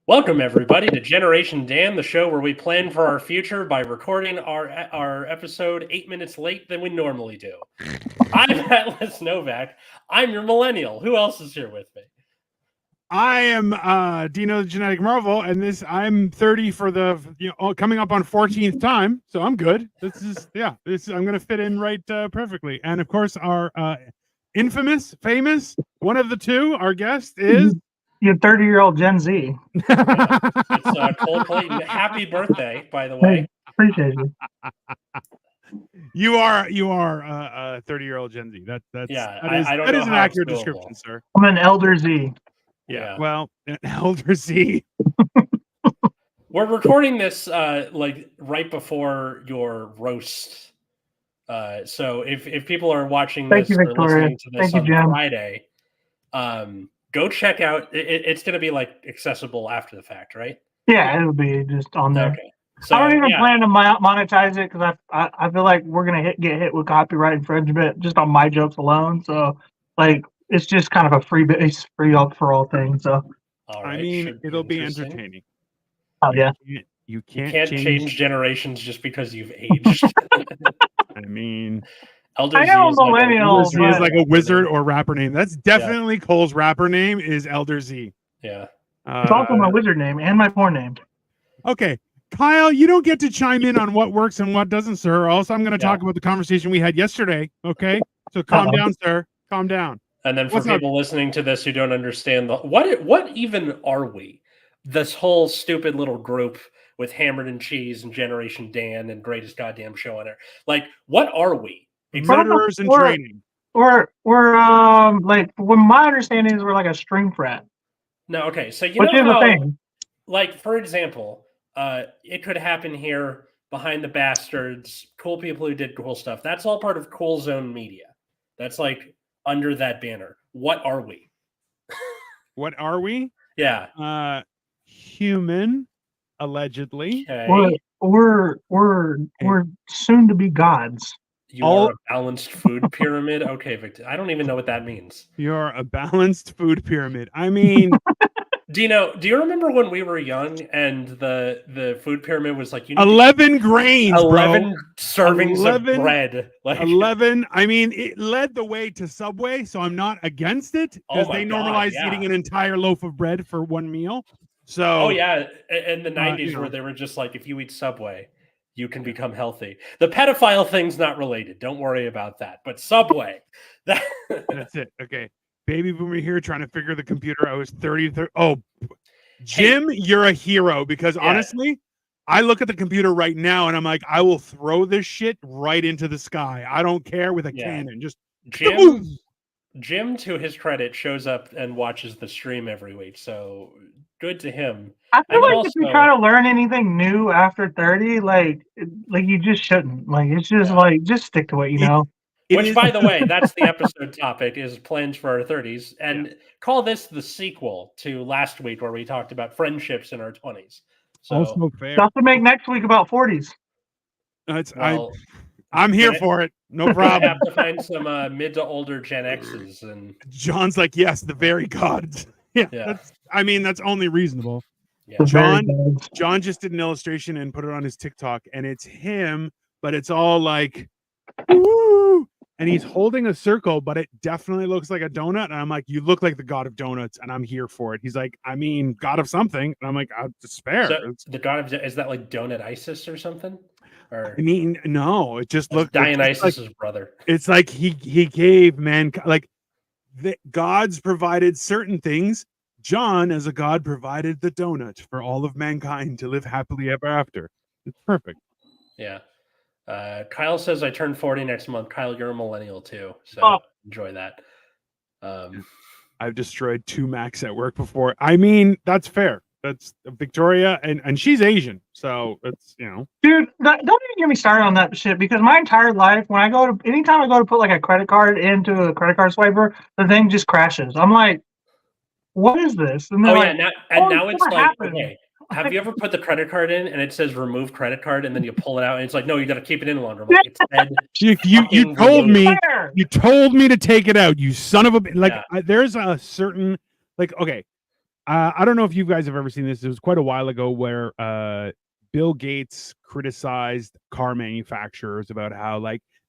Welcome, everybody, to Generation Dan, the show where we plan for our future by recording our episode 8 minutes late than we normally do. I'm Atlas Novak. I'm your millennial. Who else is here with me? I am Dino the Genetic Marvel, and I'm 30 for the coming up on 14th time, so I'm good. I'm gonna fit in right perfectly. And of course, our famous one of the two, our guest is. You're 30-year-old Gen Z. It's Cole Clayton. Happy birthday, by the way. Hey, appreciate you. You are a 30-year-old Gen Z. That is an accurate description, sir. I'm an Elder Z. Yeah. Well, an Elder Z. We're recording this like right before your roast. So if people are watching this or listening to this on Friday, go check out. It's going to be like accessible after the fact, right? Yeah, it'll be just on there. Okay. So, I don't even plan to monetize it because I feel like we're gonna get hit with copyright infringement just on my jokes alone. So like it's just kind of a free for all thing. So right, I mean, it'll be entertaining. Oh yeah. You can't change generations just because you've aged. I mean. Elder I am a millennial. Elder Z is like a wizard or rapper name. That's definitely Cole's rapper name is Elder Z. Yeah. It's also my wizard name and my porn name. Okay. Kyle, you don't get to chime in on what works and what doesn't, sir. Also, I'm going to talk about the conversation we had yesterday. Okay. So calm down, sir. Calm down. And then for people listening to this who don't understand what even are we? This whole stupid little group with Hammered and Cheese and Generation Dan and Greatest Goddamn Show on Air. Like, what are we? Murderers in training. We're like when my understanding is we're like a string frat. No, okay. So which is a thing. Like, for example, it could happen here behind the bastards, cool people who did cool stuff. That's all part of Cool Zone Media. That's like under that banner. What are we? What are we? Yeah. Human, allegedly. Okay. We're soon to be gods. You are a balanced food pyramid? Okay, Victor. I don't even know what that means. You're a balanced food pyramid. I mean... Dino, do you remember when we were young and the food pyramid was like... 11 grains, 11 servings of bread. Like, 11. I mean, it led the way to Subway, so I'm not against it because they normalized eating an entire loaf of bread for one meal. So... Oh, yeah. In the 90s where they were just like, if you eat Subway... you can become healthy. The pedophile thing's not related. Don't worry about that. But Subway. That's it. Okay. Baby boomer here trying to figure the computer. I was 30. Oh, Jim, you're a hero because honestly, I look at the computer right now and I'm like, I will throw this shit right into the sky. I don't care with a cannon. Just Jim, to his credit, shows up and watches the stream every week. So good to him. I feel like if you try to learn anything new after 30, like you just shouldn't. Like it's just like just stick to what you know. Which, by the way, that's the episode topic is plans for our 30s, and call this the sequel to last week where we talked about friendships in our 20s. So also fair. Stuff to make next week about 40s. I'm here for it. No problem. I have to find some mid to older Gen X's, and John's like, yes, the very gods. Yeah. That's only reasonable. Yeah. John just did an illustration and put it on his TikTok, and it's him, but it's all like, woo! And he's holding a circle, but it definitely looks like a donut. And I'm like, you look like the god of donuts, and I'm here for it. He's like, I mean, god of something. And I'm like, I despair. So the god of, is that like Donut Isis or something? Or I mean, no, it just looked Dionysus's brother. It's like he gave mankind, like the gods provided certain things. John, as a god, provided the donut for all of mankind to live happily ever after. It's perfect. Yeah. Kyle says I turn 40 next month. Kyle, you're a millennial too, so enjoy that. I've destroyed 2 Macs at work before. I mean, that's fair. That's Victoria, and she's Asian, so it's Dude, don't even get me started on that shit because my entire life, anytime I go to put like a credit card into a credit card swiper, the thing just crashes. I'm like, what is this? And now it's what like, happened? okay, have you ever put the credit card in and it says remove credit card, and then you pull it out and it's like, no, you got to keep it in longer. I'm like, it said you told me to take it out, you son of a there's a certain okay. I don't know if you guys have ever seen this. It was quite a while ago where Bill Gates criticized car manufacturers about how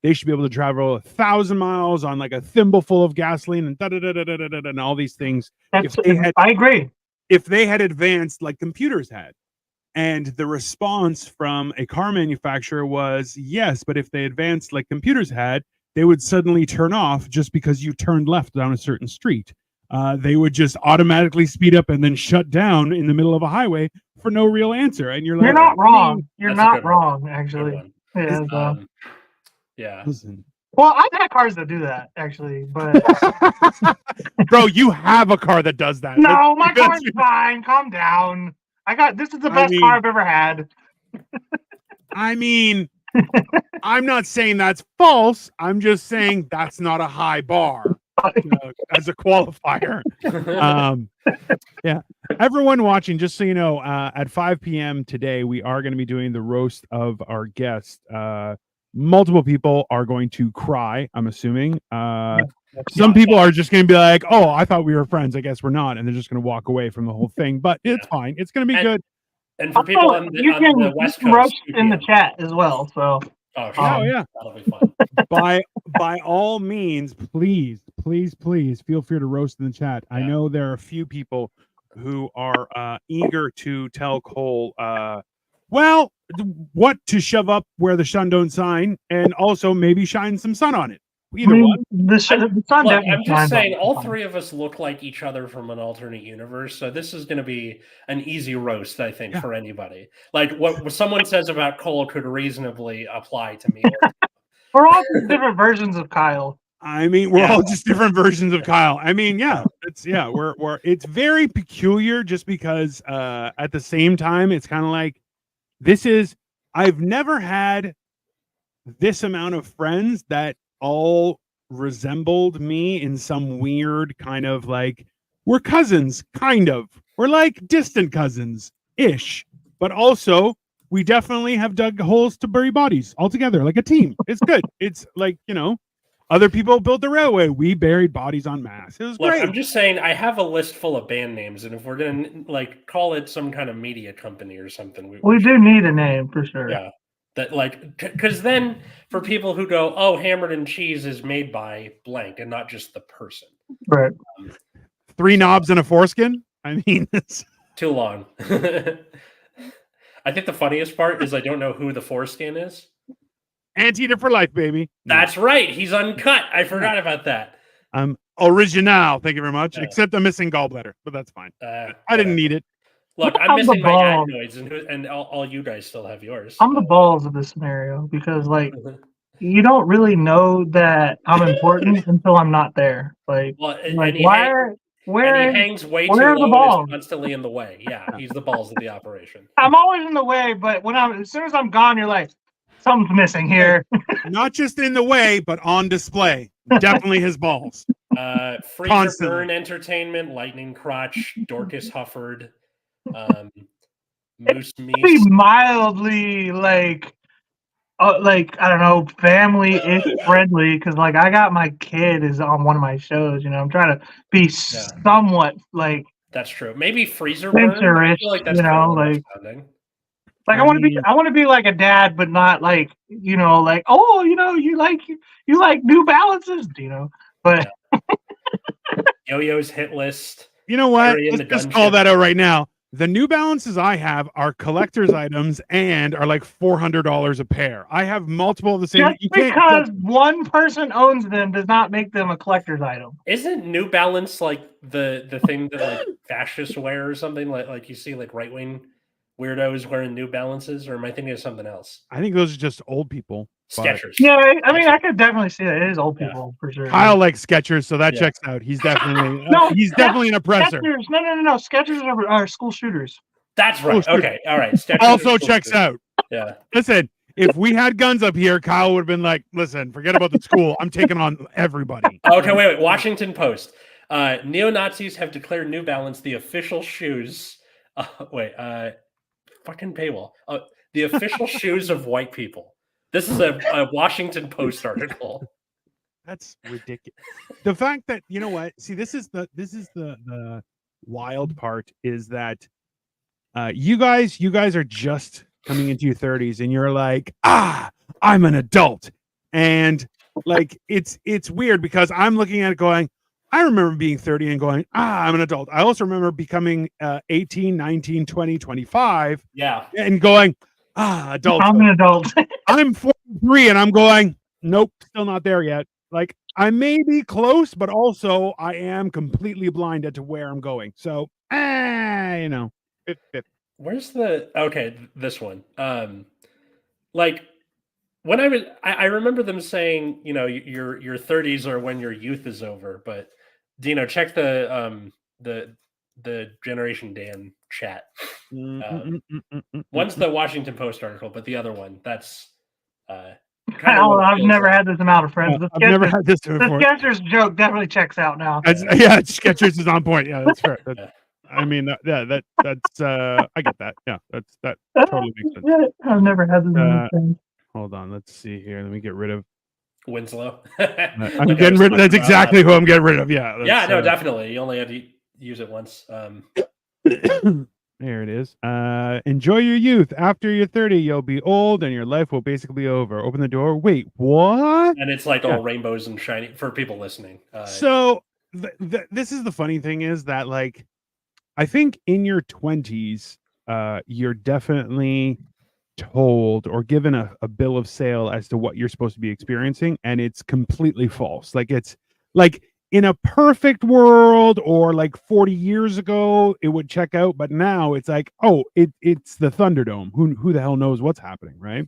they should be able to travel 1,000 miles on a thimble full of gasoline and and all these things. I agree. If they had advanced like computers had. And the response from a car manufacturer was, yes, but if they advanced like computers had, they would suddenly turn off just because you turned left down a certain street. They would just automatically speed up and then shut down in the middle of a highway for no real answer. And you're not wrong. You're not wrong, actually. Yeah. Listen. Well, I've had cars that do that, actually, but bro, you have a car that does that. No, my car's fine. Calm down. This is the best car I've ever had. I mean, I'm not saying that's false. I'm just saying that's not a high bar as a qualifier. Yeah. Everyone watching, just so you know, at 5 p.m. today, we are going to be doing the roast of our guest. Multiple people are going to cry, I'm assuming. Some people are just going to be like, oh, I thought we were friends. I guess we're not. And they're just going to walk away from the whole thing. But it's fine. It's going to be good. And for people on the West Coast, roast in the chat as well. So, yeah. That'll be fun. By all means, please feel free to roast in the chat. Yeah. I know there are a few people who are eager to tell Cole, well, what to shove up where the sun don't shine, and also maybe shine some sun on it. Either one. I'm just saying, all three of us look like each other from an alternate universe, so this is going to be an easy roast, I think, for anybody. Like what someone says about Cole could reasonably apply to me. We're all just different versions of Kyle. I mean, we're all just different versions of Kyle. I mean, it's very peculiar, just because at the same time, it's kind of like I've never had this amount of friends that all resembled me in some weird kind of we're cousins, kind of. We're like distant cousins ish, but also we definitely have dug holes to bury bodies all together like a team. It's good. It's other people built the railway. We buried bodies en masse. It was great. I'm just saying, I have a list full of band names, and if we're gonna call it some kind of media company or something, we do need a name for sure. Yeah. That because then for people who go, oh, Hammered and Cheese is made by blank and not just the person. Right. 3 knobs and a foreskin. I mean, it's too long. I think the funniest part is I don't know who the foreskin is. Anteater for life, baby. That's right. He's uncut. I forgot about that. Original. Thank you very much. Except I'm missing gallbladder, but that's fine. I didn't need it. Look, I'm missing my adenoids, and all you guys still have yours. I'm the balls of this scenario because, you don't really know that I'm important until I'm not there. Where he hangs way too low and is constantly in the way. Yeah, he's the balls of the operation. I'm always in the way, but as soon as I'm gone, you're like, something's missing here. Not just in the way, but on display. Definitely his balls. Freezer Burn Entertainment, Lightning Crotch, Dorcas Hufford. Moose Meese. Mildly I don't know, family-ish friendly, because I got my kid is on one of my shows. I'm trying to be somewhat that's true. Maybe Freezer Burn. I feel like that's I want to be like a dad, but not you like New Balances, but Yo-Yo's hit list. You know what? Let's just call that out right now. The New Balances I have are collector's items and are $400 a pair. I have multiple of the same. Just because one person owns them does not make them a collector's item. Isn't New Balance the thing that fascists wear or something? Like you see right wing weirdos wearing New Balances, or am I thinking of something else? I think those are just old people. Skechers. Yeah, I mean, I could definitely see that. It is old people for sure. Kyle likes Skechers, so that checks out. He's definitely he's definitely an oppressor. Skechers. No. Skechers are school shooters. That's right. Okay, all right. Skechers also checks out. Yeah. Listen, if we had guns up here, Kyle would have been like, "Listen, forget about the school. I'm taking on everybody." Okay, wait. Washington Post. Neo-Nazis have declared New Balance the official shoes. Fucking paywall. The official shoes of white people. This is a Washington Post article. That's ridiculous. The fact that, you know what? See, this is the wild part is that you guys are just coming into your 30s and you're like, I'm an adult. And like it's weird because I'm looking at it going, I remember being 30 and going, I'm an adult. I also remember becoming 18, 19, 20, 25. Yeah. And going, adult. I'm an adult. I'm 43 and I'm going, nope, still not there yet. Like I may be close, but also I am completely blinded to where I'm going. So, you know, where's this one? Like when I remember them saying, you know, your 30s are when your youth is over. But Dino, check the Generation Dan chat. One's the Washington Post article, but the other one that's. I've never had this amount of friends. I've never had this before. The Skechers joke definitely checks out now. Yeah, Skechers is on point. Yeah, that's fair. I mean, that's I get that. Yeah, that totally makes sense. I've never had this many friends. Hold on, let's see here. Let me get rid of Winslow. I'm getting rid of. That's exactly who I'm getting rid of. Yeah. No, definitely. You only had to use it once. There it is. Enjoy your youth. After you're 30, you'll be old and your life will basically be over. Open the door. Wait, what? And it's like all rainbows and shiny for people listening. So this is the funny thing is that like, I think in your 20s, you're definitely told or given a bill of sale as to what you're supposed to be experiencing. And it's completely false. Like it's like, in a perfect world or like 40 years ago, it would check out. But now it's like, it's the Thunderdome. Who the hell knows what's happening, right?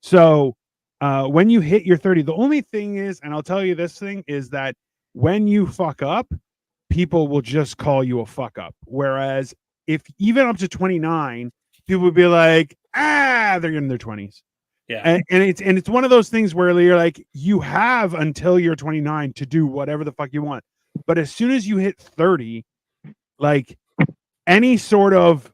So when you hit your 30, the only thing is, and I'll tell you this thing, is that when you fuck up, people will just call you a fuck up. Whereas if even up to 29, people would be like, they're in their 20s. Yeah. And it's one of those things where you're like, you have until you're 29 to do whatever the fuck you want. But as soon as you hit 30, like any sort of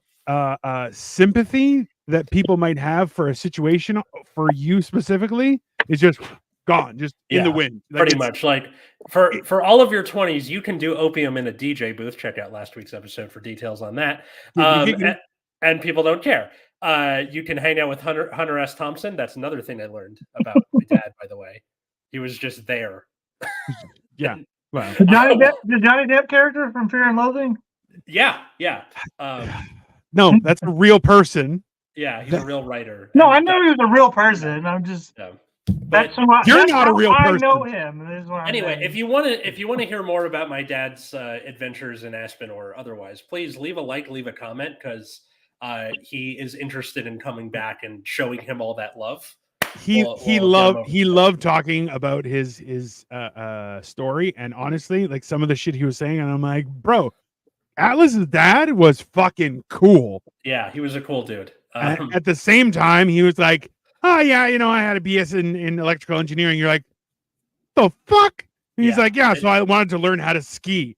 sympathy that people might have for a situation for you specifically is just gone, just in the wind. Like pretty much. Like for all of your 20s, you can do opium in a DJ booth. Check out last week's episode for details on that. And people don't care. You can hang out with Hunter S. Thompson. That's another thing I learned about my dad, by the way. He was just there. Yeah. Wow. The Johnny Depp character from Fear and Loathing? Yeah. No, that's a real person. Yeah, he's a real writer. No, I know he was a real person. I'm just you're not a real person. I know him. Anyway, if you want to hear more about my dad's adventures in Aspen or otherwise, please leave a like, leave a comment, because he is interested in coming back and showing him all that love. He loved talking about his story, and honestly, like some of the shit he was saying, and I'm like, bro, Atlas's dad was fucking cool. Yeah, he was a cool dude. At the same time, he was like, oh yeah, you know, I had a BS in electrical engineering. You're like, the fuck? And he's like, yeah, so I wanted to learn how to ski.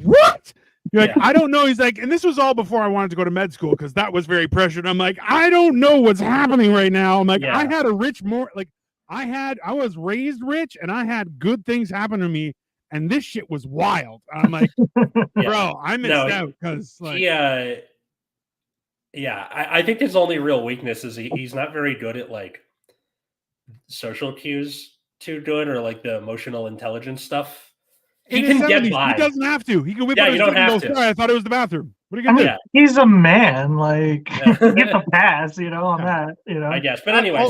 What? You're like, I don't know. He's like, and this was all before I wanted to go to med school because that was very pressured. I'm like, I don't know what's happening right now. I'm like, I had I was raised rich and I had good things happen to me, and this shit was wild. I'm like, bro, I missed out because like, I think his only real weakness is he's not very good at like social cues too good, or like the emotional intelligence stuff. He can get by. He doesn't have to. He can whip out his and go, sorry, I thought it was the bathroom. What are you gonna do? He's a man. Like, get the pass, you know, on that, you know. I guess. But anyway,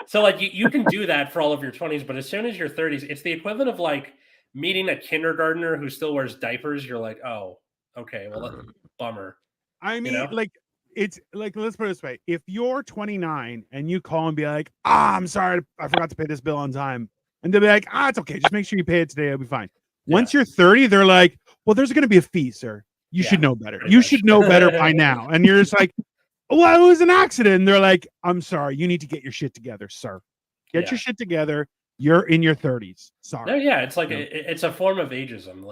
so like you can do that for all of your 20s, but as soon as you're 30s, it's the equivalent of like meeting a kindergartner who still wears diapers. You're like, oh, okay, well, that's a bummer. I mean, like, it's like, let's put it this way. If you're 29 and you call and be like, I'm sorry, I forgot to pay this bill on time. And they'll be like, it's okay. Just make sure you pay it today. It'll be fine. Once you're 30, they're like, well, there's going to be a fee, sir. You should know better. You should know better by now. And you're just like, well, it was an accident. And they're like, I'm sorry. You need to get your shit together, sir. Get your shit together. you're in your 30s. Sorry. No, yeah, it's like it's a form of ageism,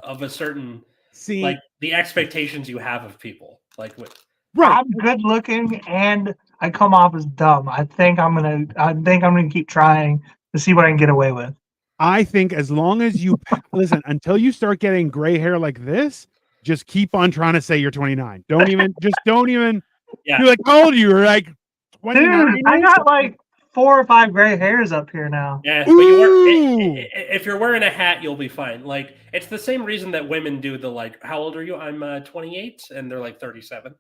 of a certain like the expectations you have of people. Like what? Right. I'm good looking and I come off as dumb. I think I'm gonna keep trying to see what I can get away with. I think as long as you listen, until you start getting gray hair like this, just keep on trying to say you're 29. Don't even. You're like, how old are you? You're like 29. Dude, I got like 4 or 5 gray hairs up here now. Yeah, but if you're wearing a hat, you'll be fine. Like it's the same reason that women do the like, how old are you? I'm 28, and they're like 37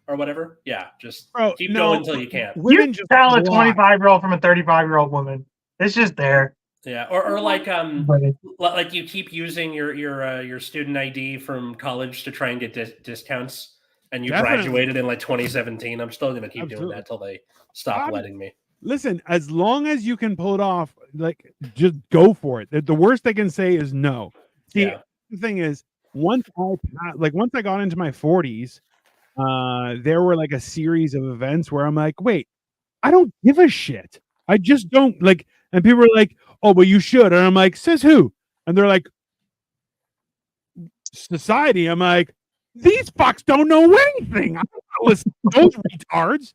or whatever. Yeah, just keep going until you can. You just tell a 25-year-old from a 35-year-old woman. It's just there. Yeah, or like you keep using your student ID from college to try and get discounts, and you graduated in like 2017. I'm still gonna keep doing that till they stop letting me. Listen, as long as you can pull it off, like just go for it. The worst they can say is no. See, the thing is, once I got into my 40s, there were like a series of events where I'm like, wait, I don't give a shit. I just don't like. And people are like, oh, but you should. And I'm like, says who? And they're like, society. I'm like, these fucks don't know anything. I don't listen to those retards.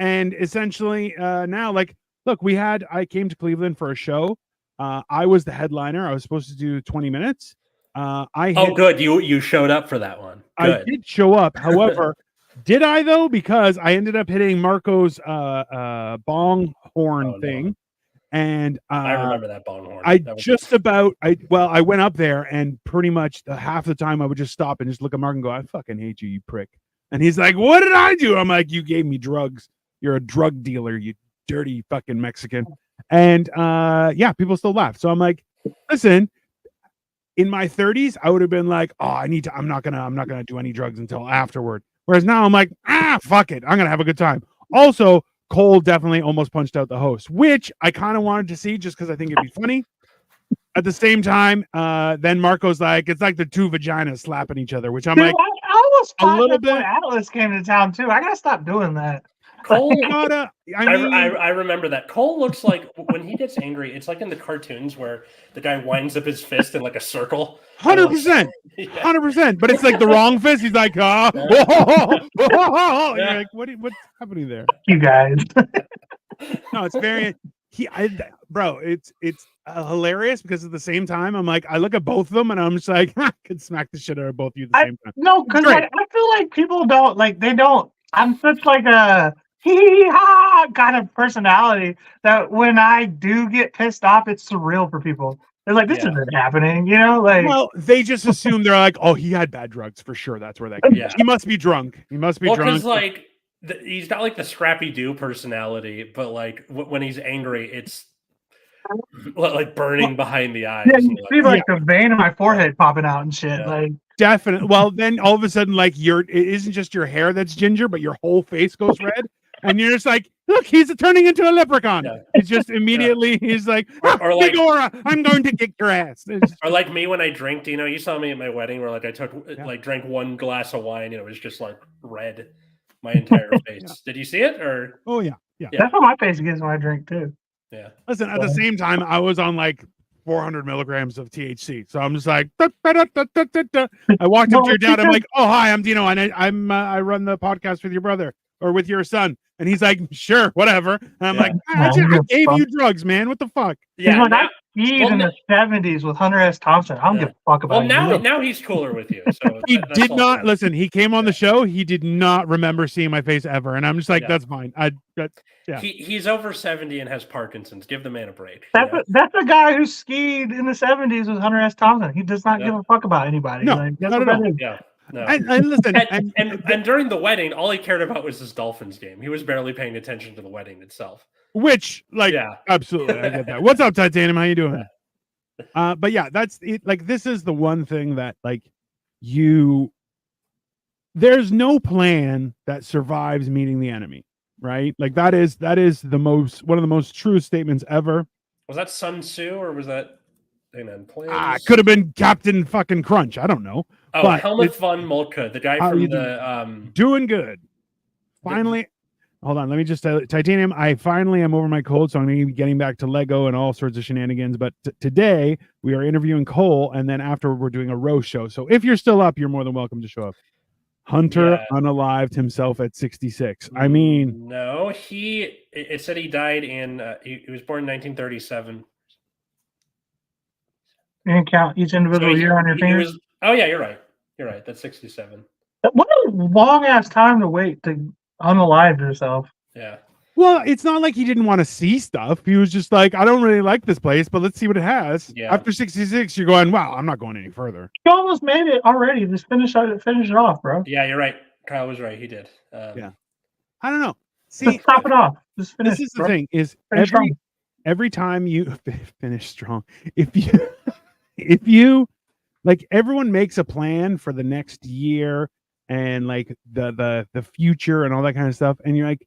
And essentially now, like, look, I came to Cleveland for a show. I was the headliner. I was supposed to do 20 minutes. Good. You showed up for that one. Good. I did show up. However, did I though? Because I ended up hitting Marco's bong horn thing. No. And I remember that bong horn. I went up there and pretty much half the time I would just stop and just look at Mark and go, I fucking hate you, you prick. And he's like, what did I do? I'm like, you gave me drugs. You're a drug dealer, you dirty fucking Mexican. And people still laugh. So I'm like, listen, in my 30s, I would have been like, I'm not gonna do any drugs until afterward. Whereas now I'm like, fuck it. I'm gonna have a good time. Also, Cole definitely almost punched out the host, which I kind of wanted to see just because I think it'd be funny. At the same time, then Marco's like, it's like the two vaginas slapping each other, which I'm like, I almost a little bit. When Atlas came to town too. I gotta stop doing that. Cole, I remember that. Cole looks like when he gets angry, it's like in the cartoons where the guy winds up his fist in like a circle. 100%, 100%. But it's like the wrong fist. He's like, You're like, what's happening there? You guys. No, it's very. It's hilarious because at the same time, I'm like, I look at both of them and I'm just like, I could smack the shit out of both of you at the same time. No, because I feel like people don't like. They don't. I'm such like a hee-ha kind of personality that when I do get pissed off, it's surreal for people. They're like, this isn't happening, you know? Like, well, they just assume they're like, oh, he had bad drugs for sure. That's where that came. He must be drunk. He must be drunk. Because like he's got like the Scrappy Doo personality, but like when he's angry, it's like burning behind the eyes. Yeah, you see like the vein in my forehead popping out and shit. Like definitely. Well, then all of a sudden, like it isn't just your hair that's ginger, but your whole face goes red. And you're just like, look, he's turning into a leprechaun. Yeah. It's just immediately he's like, or like, Aura, I'm going to kick your ass. Or like me when I drink, you saw me at my wedding where like I took drank one glass of wine and it was just like red, my entire face. Did you see it? Or yeah. That's what my face gets when I drink too. Yeah. Listen, at the same time, I was on like 400 milligrams of THC, so I'm just like, I walked up to your dad. I'm like, oh hi, I'm Dino, and I run the podcast with your brother or with your son. And he's like, sure, whatever. And I'm like, I gave you drugs, man. What the fuck? Yeah. When I skied in the 70s with Hunter S. Thompson, I don't give a fuck about it. Now he's cooler with you. So he did not listen. He came on the show. He did not remember seeing my face ever. And I'm just like, that's fine. He's over 70 and has Parkinson's. Give the man a break. That's a guy who skied in the 70s with Hunter S. Thompson. He does not give a fuck about anybody. No, not at all. Yeah. No. And listen, and during the wedding, all he cared about was his Dolphins game. He was barely paying attention to the wedding itself. Which, absolutely, I get that. What's up, Titanium? How you doing? But yeah, that's it. Like, this is the one thing that, like, there's no plan that survives meeting the enemy, right? Like, that is one of the most true statements ever. Was that Sun Tzu or was that? It could have been Captain fucking Crunch. I don't know. Oh, Helmut von Moltke, the guy from the doing good. Finally, hold on. Let me just Titanium. I finally am over my cold, so I'm going to be getting back to Lego and all sorts of shenanigans. But today we are interviewing Cole, and then after we're doing a roast show. So if you're still up, you're more than welcome to show up. Hunter unalived himself at 66. I mean, no, it said he died in he was born in 1937. You can count each individual year on your fingers. Oh yeah, you're right. You're right. That's 67. What a long ass time to wait to unalive yourself. Yeah. Well, it's not like he didn't want to see stuff. He was just like, I don't really like this place, but let's see what it has. Yeah. After 66, you're going, wow, I'm not going any further. You almost made it already. Just finish it off, bro. Yeah, you're right. Kyle was right. He did. Yeah. I don't know. See, just top it off. Just finish. This is the thing: is every time you finish strong, if you like, everyone makes a plan for the next year and like the future and all that kind of stuff, and you're like,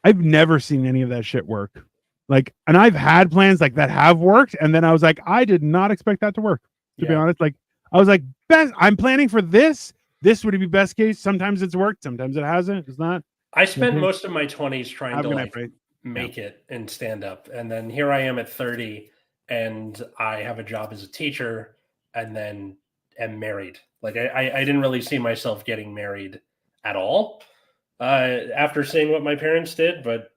I've never seen any of that shit work. Like, and I've had plans like that have worked, and then I was like, I did not expect that to work. To be honest, like I was like, I'm planning for this. This would be best case. Sometimes it's worked. Sometimes it hasn't. It's not. I spent most of my 20s trying to make it and stand up, and then here I am at 30, and I have a job as a teacher, and then am married. Like I didn't really see myself getting married at all after seeing what my parents did, but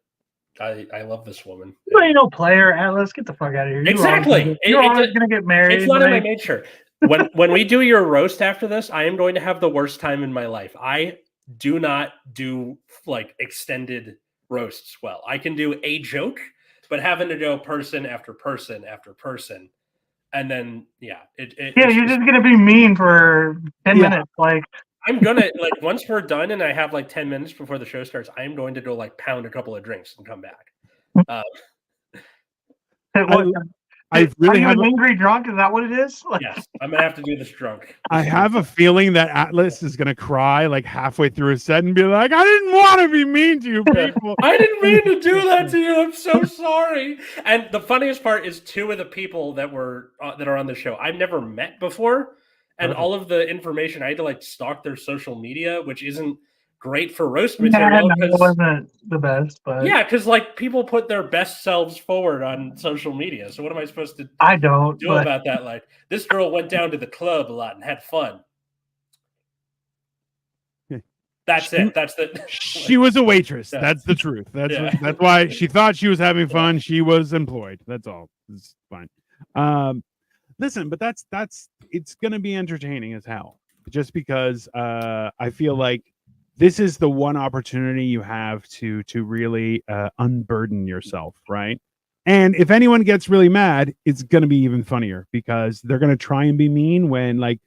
I love this woman. You ain't no player, Atlas. Get the fuck out of here. Exactly. You're always gonna get married. It's not in my nature. When we do your roast after this, I am going to have the worst time in my life. I do not do like extended roasts well. I can do a joke, but having to go person after person after person, and then you're just gonna be mean for 10 minutes. Like, I'm gonna like, once we're done and I have like 10 minutes before the show starts, I am going to go like pound a couple of drinks and come back. Are you an angry drunk? Is that what it is? Yes, I'm gonna have to do this drunk. I have a feeling that Atlas is gonna cry like halfway through his set and be like, "I didn't want to be mean to you people. I didn't mean to do that to you. I'm so sorry." And the funniest part is two of the people that are on the show I've never met before, and all of the information I had to like stalk their social media, which isn't great for roast material. It wasn't the best, but because like people put their best selves forward on social media. So what am I supposed to? Do about that. Like, this girl went down to the club a lot and had fun. That's it. That's the. She was a waitress. Yeah. That's the truth. That's why she thought she was having fun. She was employed. That's all. It's fine. Listen, but that's it's gonna be entertaining as hell. Just because I feel like this is the one opportunity you have to really unburden yourself, right? And if anyone gets really mad, it's going to be even funnier because they're going to try and be mean when, like,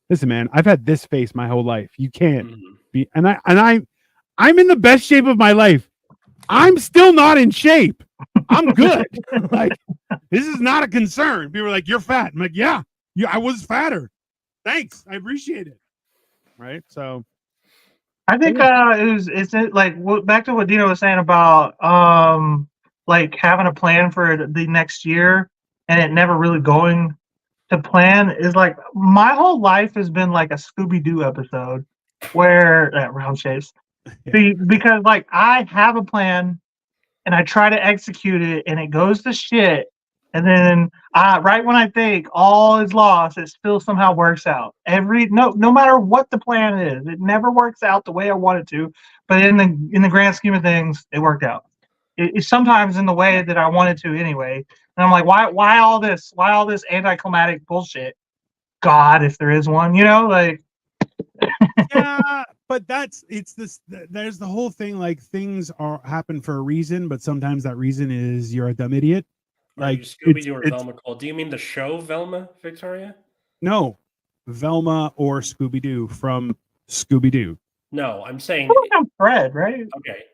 listen, man, I've had this face my whole life. You can't be, and I'm in the best shape of my life. I'm still not in shape. I'm good. Like, this is not a concern. People are like, "You're fat." I'm like, "Yeah, I was fatter. Thanks, I appreciate it." Right, so. I think it's like back to what Dino was saying about like having a plan for the next year and it never really going to plan is like my whole life has been like a Scooby-Doo episode where that round shapes because like I have a plan and I try to execute it and it goes to shit. And then right when I think all is lost, it still somehow works out. No matter what the plan is, it never works out the way I want it to. But in the grand scheme of things, it worked out. It's sometimes in the way that I wanted to anyway. And I'm like, why all this? Why all this anticlimactic bullshit? God, if there is one, like. Yeah, but there's the whole thing. Like, things happen for a reason, but sometimes that reason is you're a dumb idiot. Like Scooby-Doo or Velma Cole. Do you mean the show Velma, Victoria? No, Velma or Scooby-Doo from Scooby-Doo. No, I'm saying I'm Fred, right? Okay.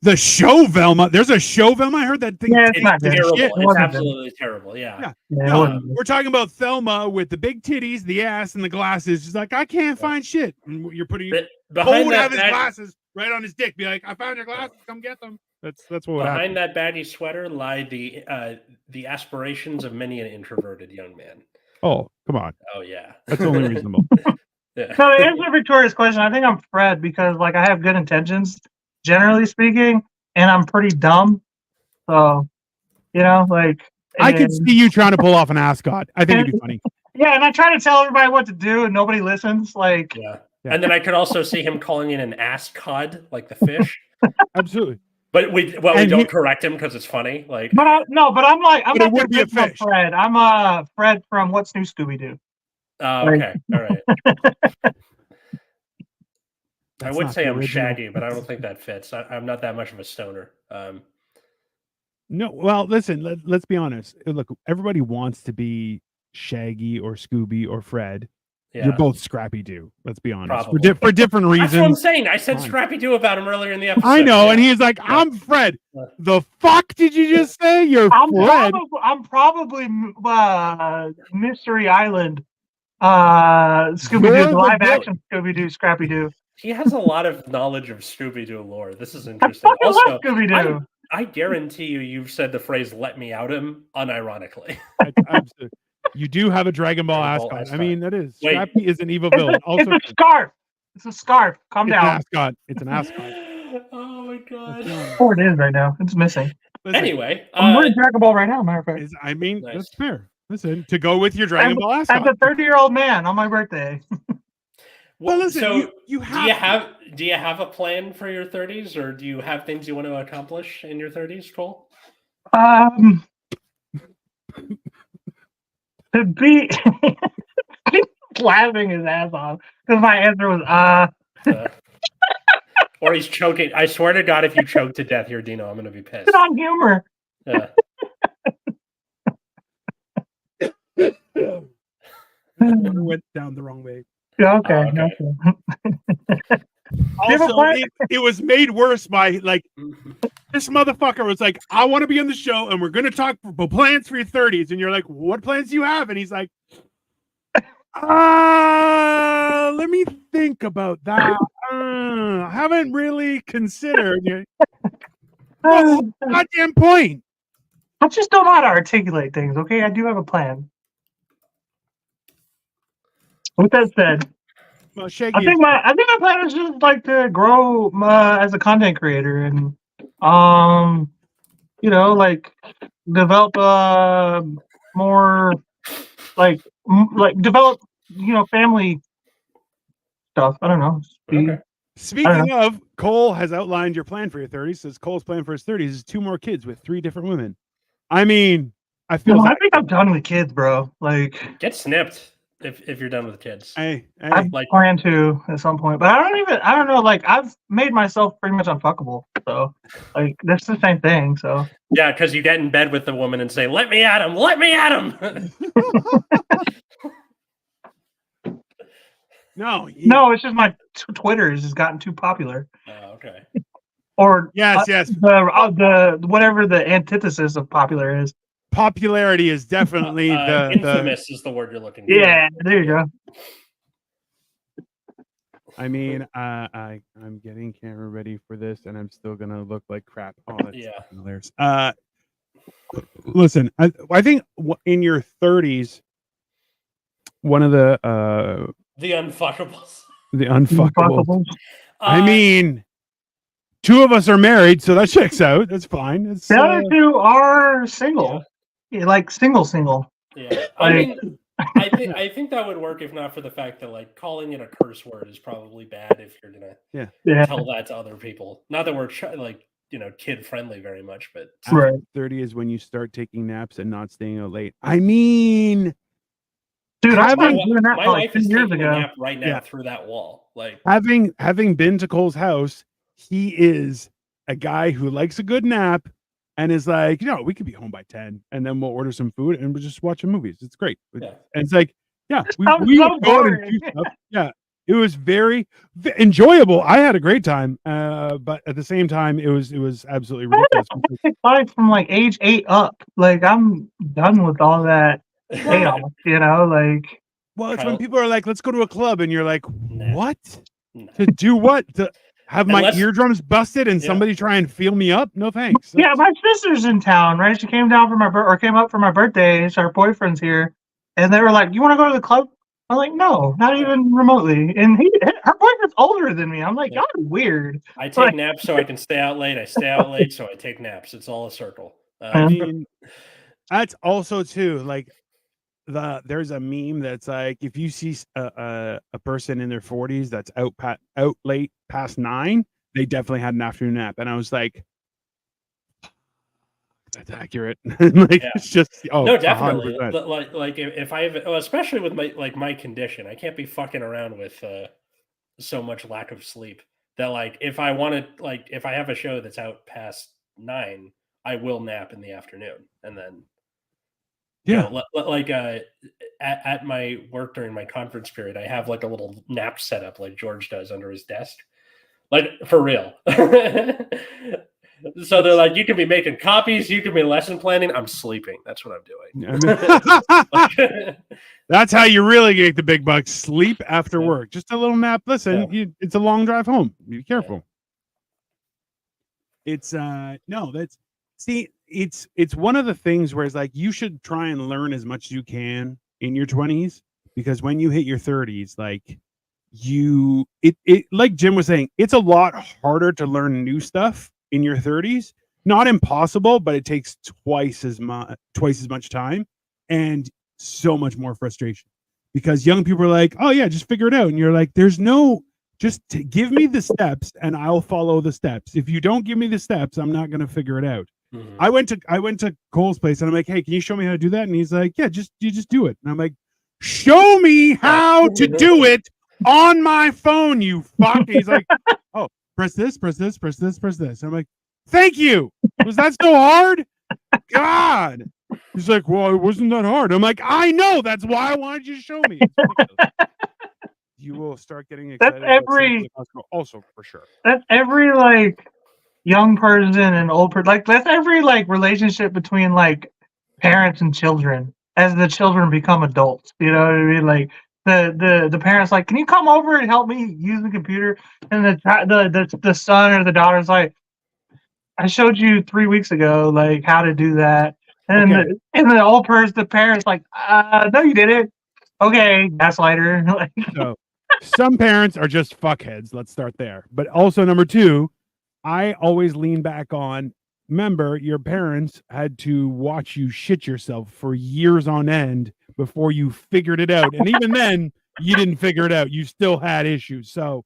The show Velma. There's a show Velma. I heard that thing. Yeah, it's not terrible. It's absolutely terrible. Yeah. No, we're talking about Thelma with the big titties, the ass, and the glasses. She's like, I can't find shit. And you're putting Cole would have his glasses right on his dick. Be like, I found your glasses. Come get them. That's what behind that baggy sweater lie the aspirations of many an introverted young man. Oh, come on. Oh yeah, that's only reasonable. Yeah. So to answer Victoria's question, I think I'm Fred because like I have good intentions, generally speaking, and I'm pretty dumb. So, like I could see you trying to pull off an ascot. I think it'd be funny. Yeah, and I try to tell everybody what to do, and nobody listens. Like, yeah. And then I could also see him calling in an ass cod, like the fish. Absolutely. But we don't correct him because it's funny. Like, I'm like it would be a fish. Fred. I'm Fred from What's New Scooby Doo. Oh, okay, all right. I would say I'm Shaggy, but I don't think that fits. I'm not that much of a stoner. No, well, listen. Let's be honest. Look, everybody wants to be Shaggy or Scooby or Fred. Yeah. You're both Scrappy Doo. Let's be honest. For different reasons. That's what I'm saying. I said Scrappy Doo about him earlier in the episode. I know, and he's like, "I'm Fred." The fuck did you just say? You're Fred. I'm probably Mystery Island. Scooby Doo, live action Scooby Doo, Scrappy Doo. He has a lot of knowledge of Scooby Doo lore. This is interesting. I love Scooby Doo. I guarantee you've said the phrase "let me out him" unironically. Absolutely. You do have a Dragon Ball ascot. I mean, that is. Scrappy is an evil villain. It's a scarf. It's a scarf. Calm down. It's an ascot. Oh my god. Oh, it is right now. It's missing. Anyway, I'm wearing Dragon Ball right now, matter of fact. I mean, that's fair. Listen, to go with your Dragon Ball ascot. As a 30-year-old man on my birthday. Well, listen. So you do you have a plan for your 30s, or do you have things you want to accomplish in your 30s, Cole? To be laughing his ass off because my answer was or he's choking. I swear to God, if you choke to death here, Dino, I'm gonna be pissed. It's on humor. Yeah. Went down the wrong way. Yeah, okay. Also, it was made worse by this motherfucker was like, "I want to be on the show, and we're going to talk about plans for your 30s." And you're like, "What plans do you have?" And he's like, let me think about that. I haven't really considered it. Goddamn point. I just don't know how to articulate things. Okay, I do have a plan. With that said, well, I think my plan is just like to grow as a content creator and like develop more like develop family stuff. I don't know. Okay. Speaking of, Cole has outlined your plan for your 30s. Says Cole's plan for his 30s is 2 more kids with 3 different women. I mean, I think I'm done with kids, bro. Like, get snipped if you're done with kids. I plan to at some point, but I don't know. Like, I've made myself pretty much unfuckable. So, like, that's the same thing. So, yeah, because you get in bed with the woman and say, "Let me at him, let me at him." No, it's just my Twitter has gotten too popular. Oh, okay. Or yes. The whatever the antithesis of popular is. Popularity is definitely infamous is the word you're looking for. Yeah, there you go. I mean, I'm getting camera ready for this, and I'm still gonna look like crap. Oh, that's hilarious. Listen, I think in your 30s, one of the unfuckables. The unfuckables. I mean, 2 of us are married, so that checks out. That's fine. The other 2 are single. Yeah, like single. Yeah, I mean, I think that would work if not for the fact that like calling it a curse word is probably bad if you're gonna tell that to other people. Not that we're kid friendly very much, but 30 is when you start taking naps and not staying out late. I mean, dude, my wife is taking a nap right now through that wall. Like having been to Cole's house, he is a guy who likes a good nap. And is like, we could be home by 10, and then we'll order some food and we'll just watch movies. It's great. Yeah. And it's like, we go and do stuff. Yeah, it was very enjoyable. I had a great time, but at the same time, it was absolutely ridiculous. From like age 8 up, like I'm done with all that chaos. Like. Well, it's when people are like, "Let's go to a club," and you're like, "What? To do what? To have my eardrums busted and somebody try and feel me up? No thanks." Yeah, my sister's in town, right? She came down for came up for my birthday. So her boyfriend's here, and they were like, "You want to go to the club?" I'm like, "No, not even remotely." And her boyfriend's older than me. I'm like, y'all are weird. I take naps so I can stay out late. I stay out late so I take naps. It's all a circle. I mean, that's also too like there's a meme that's like if you see a person in their 40s that's out late past 9, they definitely had an afternoon nap, and I was like, that's accurate. Like it's just no, definitely. 100%. Like if I have, especially with my condition, I can't be fucking around with so much lack of sleep that like if I have a show that's out past 9, I will nap in the afternoon, and then at my work during my conference period, I have like a little nap setup like George does under his desk, like for real. So they're like, you can be making copies, you can be lesson planning. I'm sleeping. That's what I'm doing. That's how you really get the big bucks. Sleep after work. Just a little nap. Listen, it's a long drive home. Be careful. It's it's one of the things where it's like you should try and learn as much as you can in your 20s, because when you hit your 30s, like like Jim was saying, it's a lot harder to learn new stuff in your 30s. Not impossible, but it takes twice as much time and so much more frustration, because young people are like, oh yeah, just figure it out, and you're like, just give me the steps and I'll follow the steps. If you don't give me the steps, I'm not going to figure it out. Mm-hmm. I went to Cole's place and I'm like, hey, can you show me how to do that? And he's like, yeah, you just do it. And I'm like, show me how to do it on my phone, you fuck. And he's like, oh, press this, press this, press this, press this. I'm like, thank you. Was that so hard? God. He's like, well, it wasn't that hard. I'm like, I know. That's why I wanted you to show me. You will start getting excited. That's also for sure. That's every like young person and old person. Like that's every like relationship between like parents and children as the children become adults. You know what I mean? Like the parents like, can you come over and help me use the computer? And the son or the daughter's like, I showed you 3 weeks ago like how to do that. And the old person, the parents like, no, you didn't. Okay, gaslighter. Like, so, some parents are just fuckheads. Let's start there. But also, number 2, I always lean back on, remember, your parents had to watch you shit yourself for years on end before you figured it out. And even then, you didn't figure it out. You still had issues. So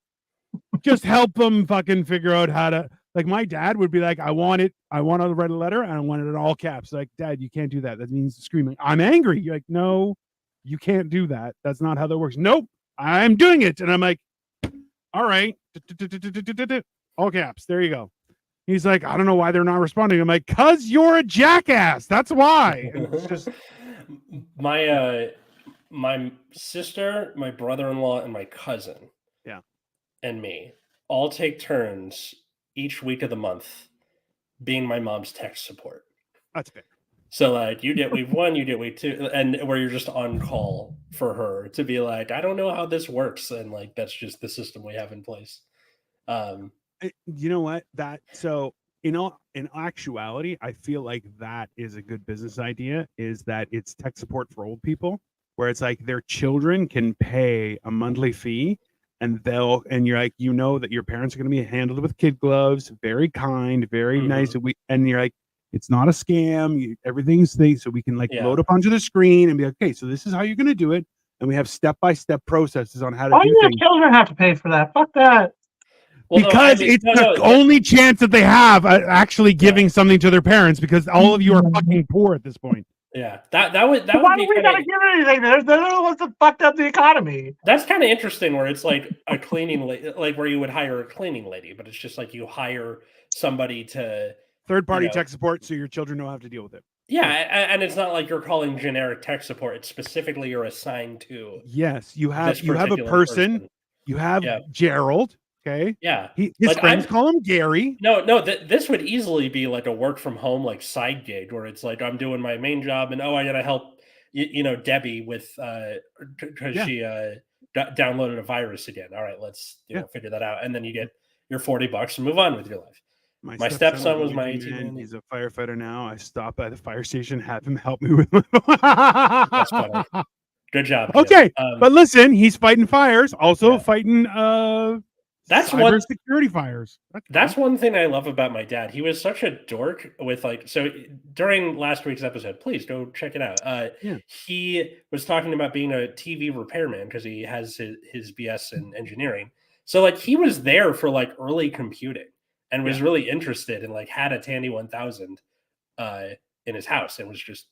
just help them fucking figure out how to, like my dad would be like, I want to write a letter and I want it in all caps. Like, Dad, you can't do that. That means screaming, I'm angry. You're like, no, you can't do that. That's not how that works. Nope, I'm doing it. And I'm like, all right. All caps. There you go. He's like, I don't know why they're not responding. I'm like, cause you're a jackass. That's why. It's just my sister, my brother-in-law, and my cousin, and me all take turns each week of the month being my mom's tech support. That's fair. So like you get week 1, you get week 2, and where you're just on call for her to be like, I don't know how this works, and like that's just the system we have in place. You know what? So in actuality, I feel like that is a good business idea, is that it's tech support for old people, where it's like their children can pay a monthly fee and you're like, you know that your parents are going to be handled with kid gloves, very kind, very nice. And you're like, it's not a scam. Everything's so we can load up onto the screen and be like, okay, so this is how you're going to do it. And we have step-by-step processes on how to do things. Why do children have to pay for that? Fuck that. Well, because it's the only chance that they have actually giving something to their parents, because all of you are fucking poor at this point. Yeah, that would why do we gotta give anything? They're the ones that fucked up the economy. That's kind of interesting, where it's like a cleaning like where you would hire a cleaning lady, but it's just like you hire somebody to third-party tech support, so your children don't have to deal with it. Yeah, and it's not like you're calling generic tech support. It's specifically you're assigned to. Yes, you have a person. You have Gerald. Okay. Yeah. His friends call him Gary. No. This would easily be like a work from home like side gig, where it's like I'm doing my main job and I gotta help Debbie with because she downloaded a virus again. All right, let's figure that out, and then you get your $40 and move on with your life. My stepson was my 18. He's a firefighter now. I stop by the fire station, have him help me with my. That's funny. Good job. Okay, but listen, he's fighting fires, also fighting That's one security fires. That's one thing I love about my dad. He was such a dork with so during last week's episode, please go check it out. He was talking about being a TV repairman because he has his BS in engineering. So like he was there for like early computing and was really interested and like had a Tandy 1000 in his house and was just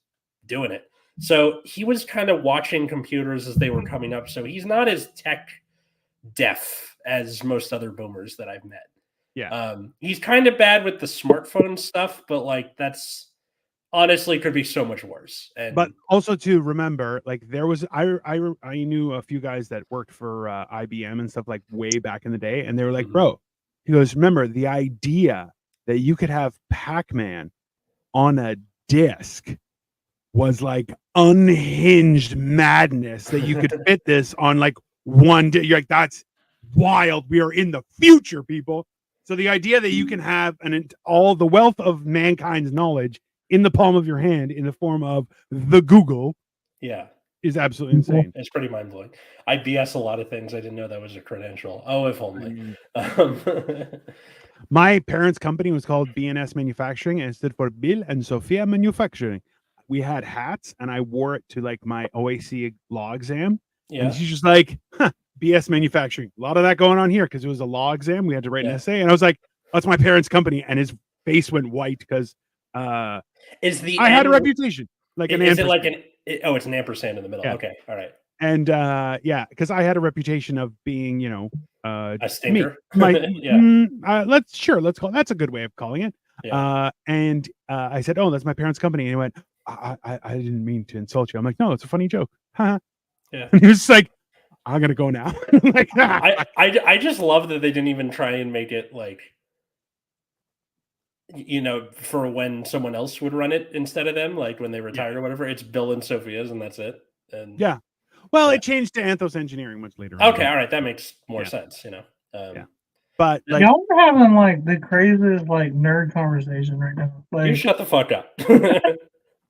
doing it. So he was kind of watching computers as they were coming up. So he's not as tech deaf as most other boomers that I've met. He's kind of bad with the smartphone stuff, but like that's honestly could be so much worse. But also to remember, like there was I knew a few guys that worked for IBM and stuff like way back in the day, and they were like, bro, he goes, remember the idea that you could have Pac-Man on a disc was like unhinged madness that you could fit this on like one day. You're like, that's wild. We are in the future, people. So the idea that you can have all the wealth of mankind's knowledge in the palm of your hand in the form of the Google is absolutely insane. It's pretty mind-blowing. I BS a lot of things. I didn't know that was a credential. Oh, if only. My parents' company was called BNS Manufacturing, and it stood for Bill and Sophia Manufacturing. We had hats, and I wore it to like my OAC law exam. And she's just like, BS Manufacturing. A lot of that going on here because it was a law exam. We had to write an essay, and I was like, that's my parents' company. And his face went white because I had a reputation. Like an is it like it's an ampersand in the middle. Okay, all right. And because I had a reputation of being, a stinker. Let's call it. That's a good way of calling it. And I said, oh, that's my parents' company. And he went, I didn't mean to insult you. I'm like, no, it's a funny joke. And he was like, I'm gonna go now. Like, I just love that they didn't even try and make it like, for when someone else would run it instead of them, like when they retired or whatever. It's Bill and Sophia's, and that's it. And it changed to Anthos Engineering much later. Okay, all right, that makes more sense. But like, y'all are having like the craziest like nerd conversation right now. Like, you shut the fuck up.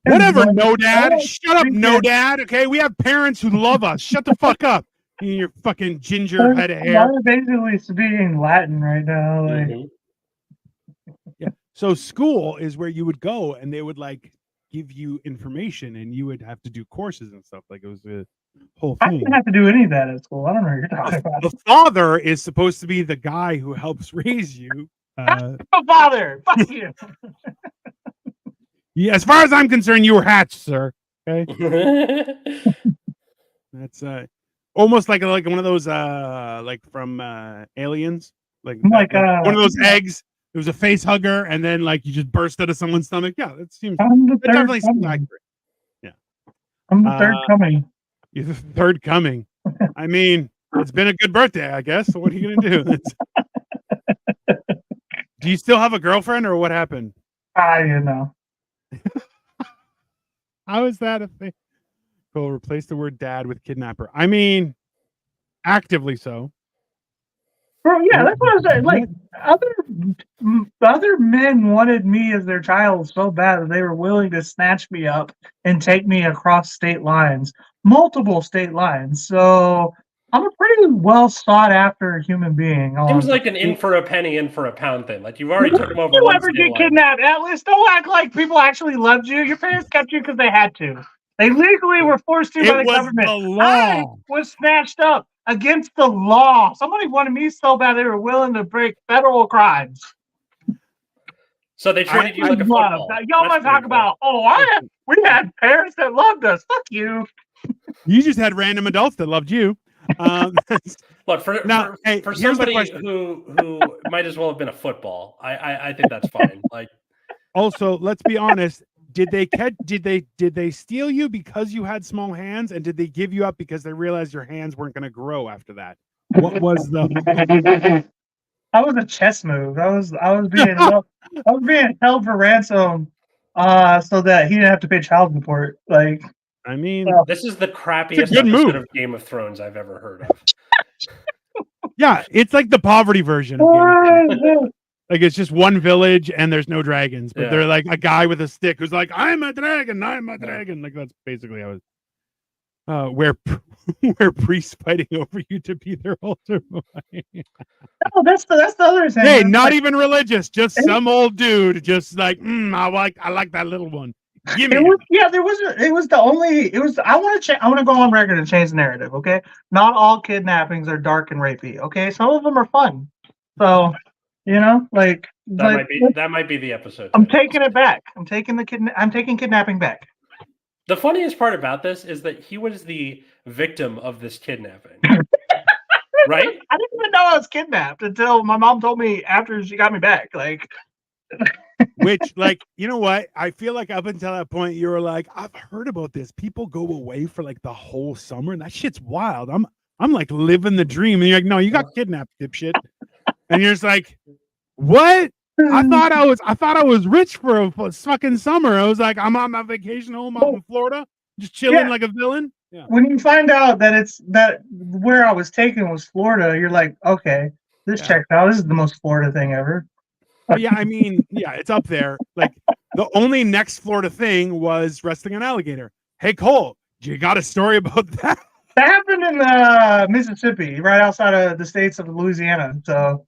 Whatever, no dad. Shut up, no dad. Okay, we have parents who love us. Shut the fuck up. Your fucking ginger head of hair. I'm basically speaking Latin right now. Like, So school is where you would go, and they would like give you information, and you would have to do courses and stuff. Like it was a whole thing. I didn't have to do any of that at school. I don't know what you're talking about. The father is supposed to be the guy who helps raise you. The father. Fuck you. Yeah, as far as I'm concerned, you were hatched, sir. Okay. That's almost like one of those like from Aliens, like one of those eggs. There was a face hugger, and then like you just burst out of someone's stomach. Yeah, that definitely seems accurate. Yeah, I'm the third coming. You're the third coming. I mean, it's been a good birthday, I guess. So what are you gonna do? Do you still have a girlfriend, or what happened? How is that a thing? Cole, replace the word dad with kidnapper. I mean, actively so. Bro, yeah, that's what I was saying. Like, other men wanted me as their child so bad that they were willing to snatch me up and take me across state lines, multiple state lines. So I'm a pretty well sought after human being. Seems like an in for a penny, in for a pound thing. Like you've already took them over. You ever get kidnapped, Atlas? Don't act like people actually loved you. Your parents kept you because they had to. They legally were forced to by the government. The law. I was snatched up against the law. Somebody wanted me so bad they were willing to break federal crimes. So they treated you like a football. Y'all want to talk about, we had parents that loved us. Fuck you. You just had random adults that loved you. Look, for somebody who might as well have been a football, I think that's fine. Like, also, let's be honest. Did they steal you because you had small hands, and did they give you up because they realized your hands weren't going to grow after that? What was the? That was a chess move. I was being held for ransom, so that he didn't have to pay child support. Like, I mean, this is the crappiest episode of Game of Thrones I've ever heard of. Yeah, it's like the poverty version of Game of Thrones. Like it's just one village and there's no dragons, but they're like a guy with a stick who's like, I'm a dragon. Like that's basically how it. Where where priests fighting over you to be their altar boy. No, that's the other thing. Hey, not even religious, just some old dude, just like, I like that little one. Give me. It was I want to go on record and change the narrative. Okay, not all kidnappings are dark and rapey. Okay, some of them are fun. So, like that might be the episode. I'm taking it back. I'm taking kidnapping back. The funniest part about this is that he was the victim of this kidnapping. Right? I didn't even know I was kidnapped until my mom told me after she got me back. Like, which, like, you know what? I feel like up until that point, you were like, I've heard about this. People go away for like the whole summer, and that shit's wild. I'm like living the dream, and you're like, no, you got kidnapped, dipshit. And you're just like, what? I thought I was rich for a fucking summer. I was like, I'm on my vacation home out in Florida, just chilling like a villain. Yeah. When you find out that where I was taken was Florida, you're like, okay, this checks out. This is the most Florida thing ever. But yeah, I mean, yeah, it's up there. Like the only next Florida thing was wrestling an alligator. Hey, Cole, you got a story about that? That happened in Mississippi, right outside of the states of Louisiana. So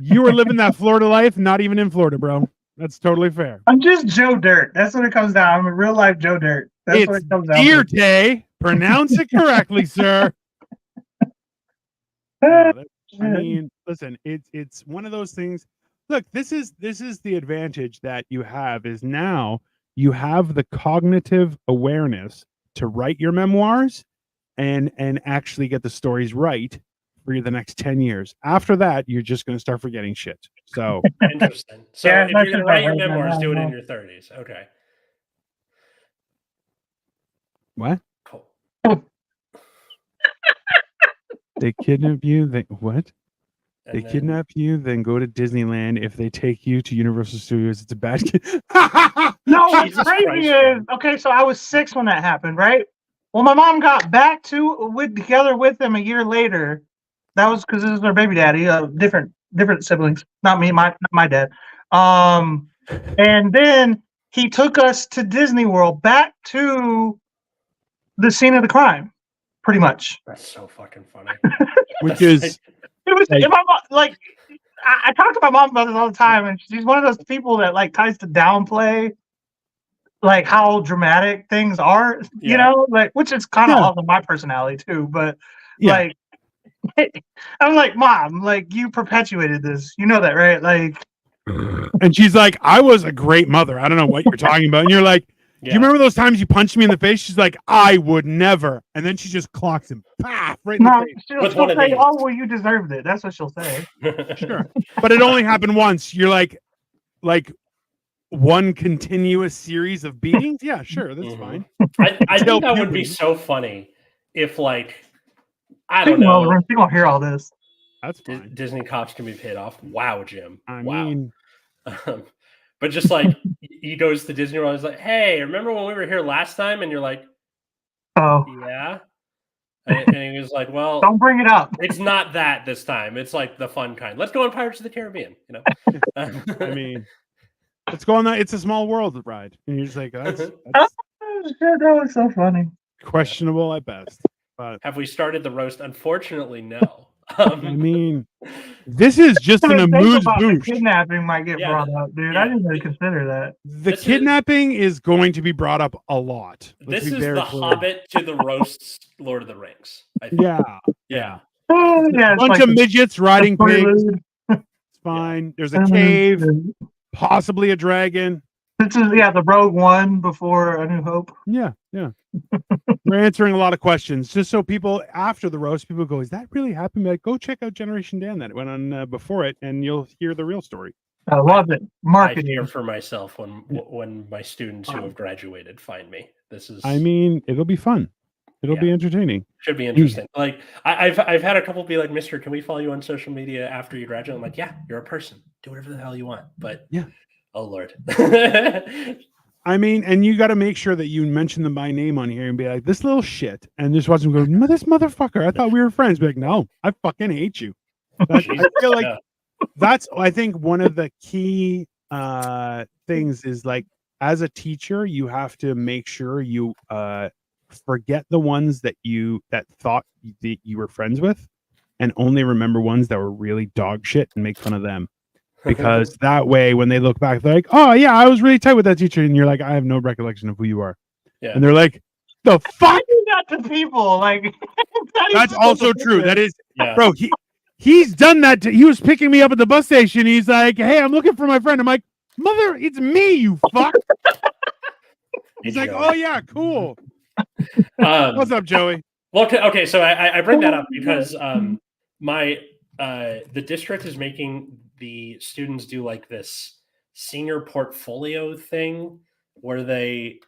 you were living that Florida life, not even in Florida, bro. That's totally fair. I'm just Joe Dirt. That's what it comes down. I'm a real life Joe Dirt. That's what it comes down to. Dirt. Pronounce it correctly, sir. I mean, listen, it's one of those things. Look, this is the advantage that you have is now you have the cognitive awareness to write your memoirs and actually get the stories right for the next 10 years. After that, you're just going to start forgetting shit. So interesting. So if you're going to write your memoirs, do it in your 30s. Okay. What? Cool. They kidnap you. What? And they kidnap you, then go to Disneyland. If they take you to Universal Studios, it's a bad kid. No, what's crazy is, okay, so I was 6 when that happened, right? Well, my mom got back together with them a year later. That was because this is their baby daddy, different siblings, not me, not my dad. And then he took us to Disney World, back to the scene of the crime, pretty much. That's so fucking funny. Which is, it was like I talk to my mom about this all the time, and she's one of those people that like tries to downplay like how dramatic things are, you know, like, which is kind of also my personality too. But like, I'm like, Mom, like, you perpetuated this, you know that, right? Like, and she's like, I was a great mother. I don't know what you're talking about. And you're like, do you remember those times you punched me in the face? She's like, I would never. And then she just clocks him, right in the face. She'll say, oh, well, you deserved it. That's what she'll say. Sure. But it only happened once. You're like one continuous series of beatings? Yeah, sure. That's fine. I think that would be so funny if, like, I don't know. You don't hear all this. That's fine. Disney cops can be paid off. Wow, Jim. I mean... but just like he goes to Disney World, he's like, "Hey, remember when we were here last time?" And you're like, "Oh, yeah." And he was like, "Well, don't bring it up. It's not that this time. It's like the fun kind. Let's go on Pirates of the Caribbean." You know, I mean, let's go on that. It's a small world ride, and you're just like, "That's that was so funny." Questionable at best. But have we started the roast? Unfortunately, no. I mean, this is just an amuse bouche. Kidnapping might get brought up, dude. I didn't really consider that. The kidnapping is going to be brought up a lot. This is the Hobbit to the roasts, Lord of the Rings. I think. Yeah. A bunch of midgets riding pigs. It's fine. There's a cave, possibly a dragon. This is the Rogue One before A New Hope. Yeah. We're answering a lot of questions just so people after the roast, people go, "Is that really happening?" Like, go check out Generation Dan that went on before it, and you'll hear the real story. I love it. Marketing. I hear for myself when my students who have graduated find me. This is. I mean, it'll be fun. It'll be entertaining. Should be interesting. Like I've had a couple be like, "Mister, can we follow you on social media after you graduate?" I'm like, "Yeah, you're a person. Do whatever the hell you want." But oh Lord. I mean, and you got to make sure that you mention them by name on here and be like, "This little shit," and just watch them go, "This motherfucker! I thought we were friends." Be like, "No, I fucking hate you." I feel like that's. I think one of the key things is like, as a teacher, you have to make sure you forget the ones that thought that you were friends with, and only remember ones that were really dog shit and make fun of them. Because that way, when they look back, they're like, "Oh yeah, I was really tight with that teacher," and you're like, "I have no recollection of who you are." Yeah. And they're like, "The fuck?" do that to people. Like That's also true. That is, yeah. bro. He's done that. He was picking me up at the bus station. He's like, "Hey, I'm looking for my friend." I'm like, "Mother, it's me, you fuck." He's like, "Oh yeah, cool." What's up, Joey? Well, okay. So I bring that up because the district is making the students do like this senior portfolio thing where they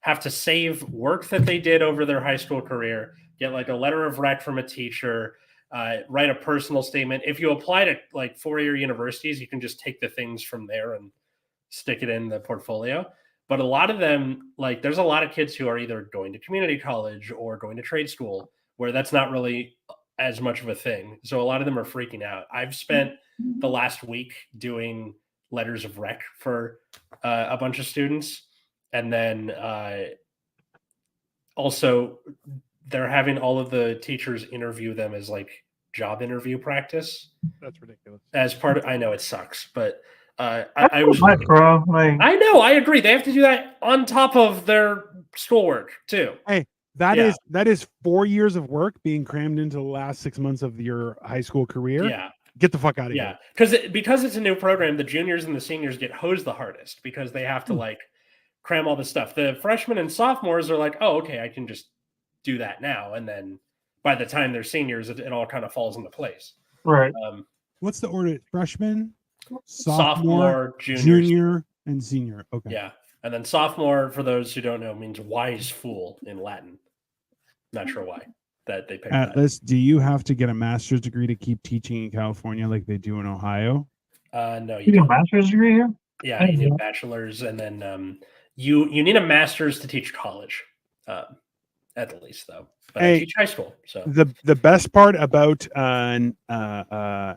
have to save work that they did over their high school career, get like a letter of rec from a teacher, write a personal statement. If you apply to like four-year universities, you can just take the things from there and stick it in the portfolio. But a lot of them, like there's a lot of kids who are either going to community college or going to trade school where that's not really as much of a thing. So a lot of them are freaking out. I've spent the last week doing letters of rec for a bunch of students. And then also they're having all of the teachers interview them as like job interview practice. That's ridiculous. As part of, I know it sucks, but I was much, bro. Like I know, I agree. They have to do that on top of their schoolwork too. Hey, that is 4 years of work being crammed into the last 6 months of your high school career. Yeah. Get the fuck out of here. Yeah, because it's a new program, the juniors and the seniors get hosed the hardest because they have to like cram all this stuff. The freshmen and sophomores are like, oh, okay, I can just do that now. And then by the time they're seniors, it all kind of falls into place. Right. What's the order? Freshman, sophomore, junior, and senior. Okay. Yeah. And then sophomore, for those who don't know, means wise fool in Latin. Not sure why that they picked Atlas, do you have to get a master's degree to keep teaching in California like they do in Ohio? No, you need a master's degree here? Yeah, you need a bachelor's, and then you need a master's to teach college, at the least, though. But I teach high school, so the best part about a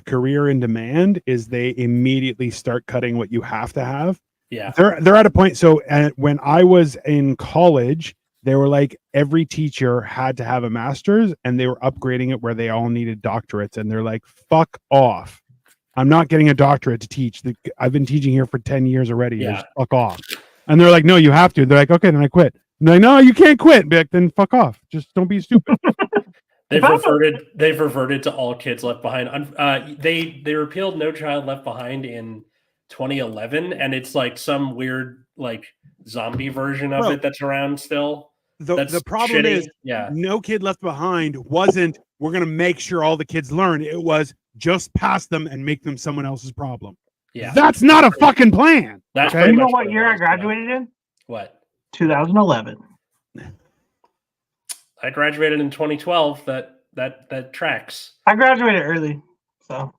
career in demand is they immediately start cutting what you have to have. Yeah, they're at a point. So when I was in college, they were like every teacher had to have a master's, and they were upgrading it where they all needed doctorates, and they're like, "Fuck off! I'm not getting a doctorate to teach. I've been teaching here for 10 years already. Yeah. Fuck off." And they're like, "No, you have to." They're like, "Okay, then I quit." I'm like, "No, you can't quit." Be like, "Then fuck off. Just don't be stupid." They've reverted to all kids left behind. They repealed No Child Left Behind in 2011, and it's like some weird like zombie version of it that's around still. The problem is, No Kid Left Behind wasn't, we're going to make sure all the kids learn. It was just pass them and make them someone else's problem. Yeah. That's not a fucking plan. That's you know what year I graduated in? What? 2011. I graduated in 2012. That tracks. I graduated early, so.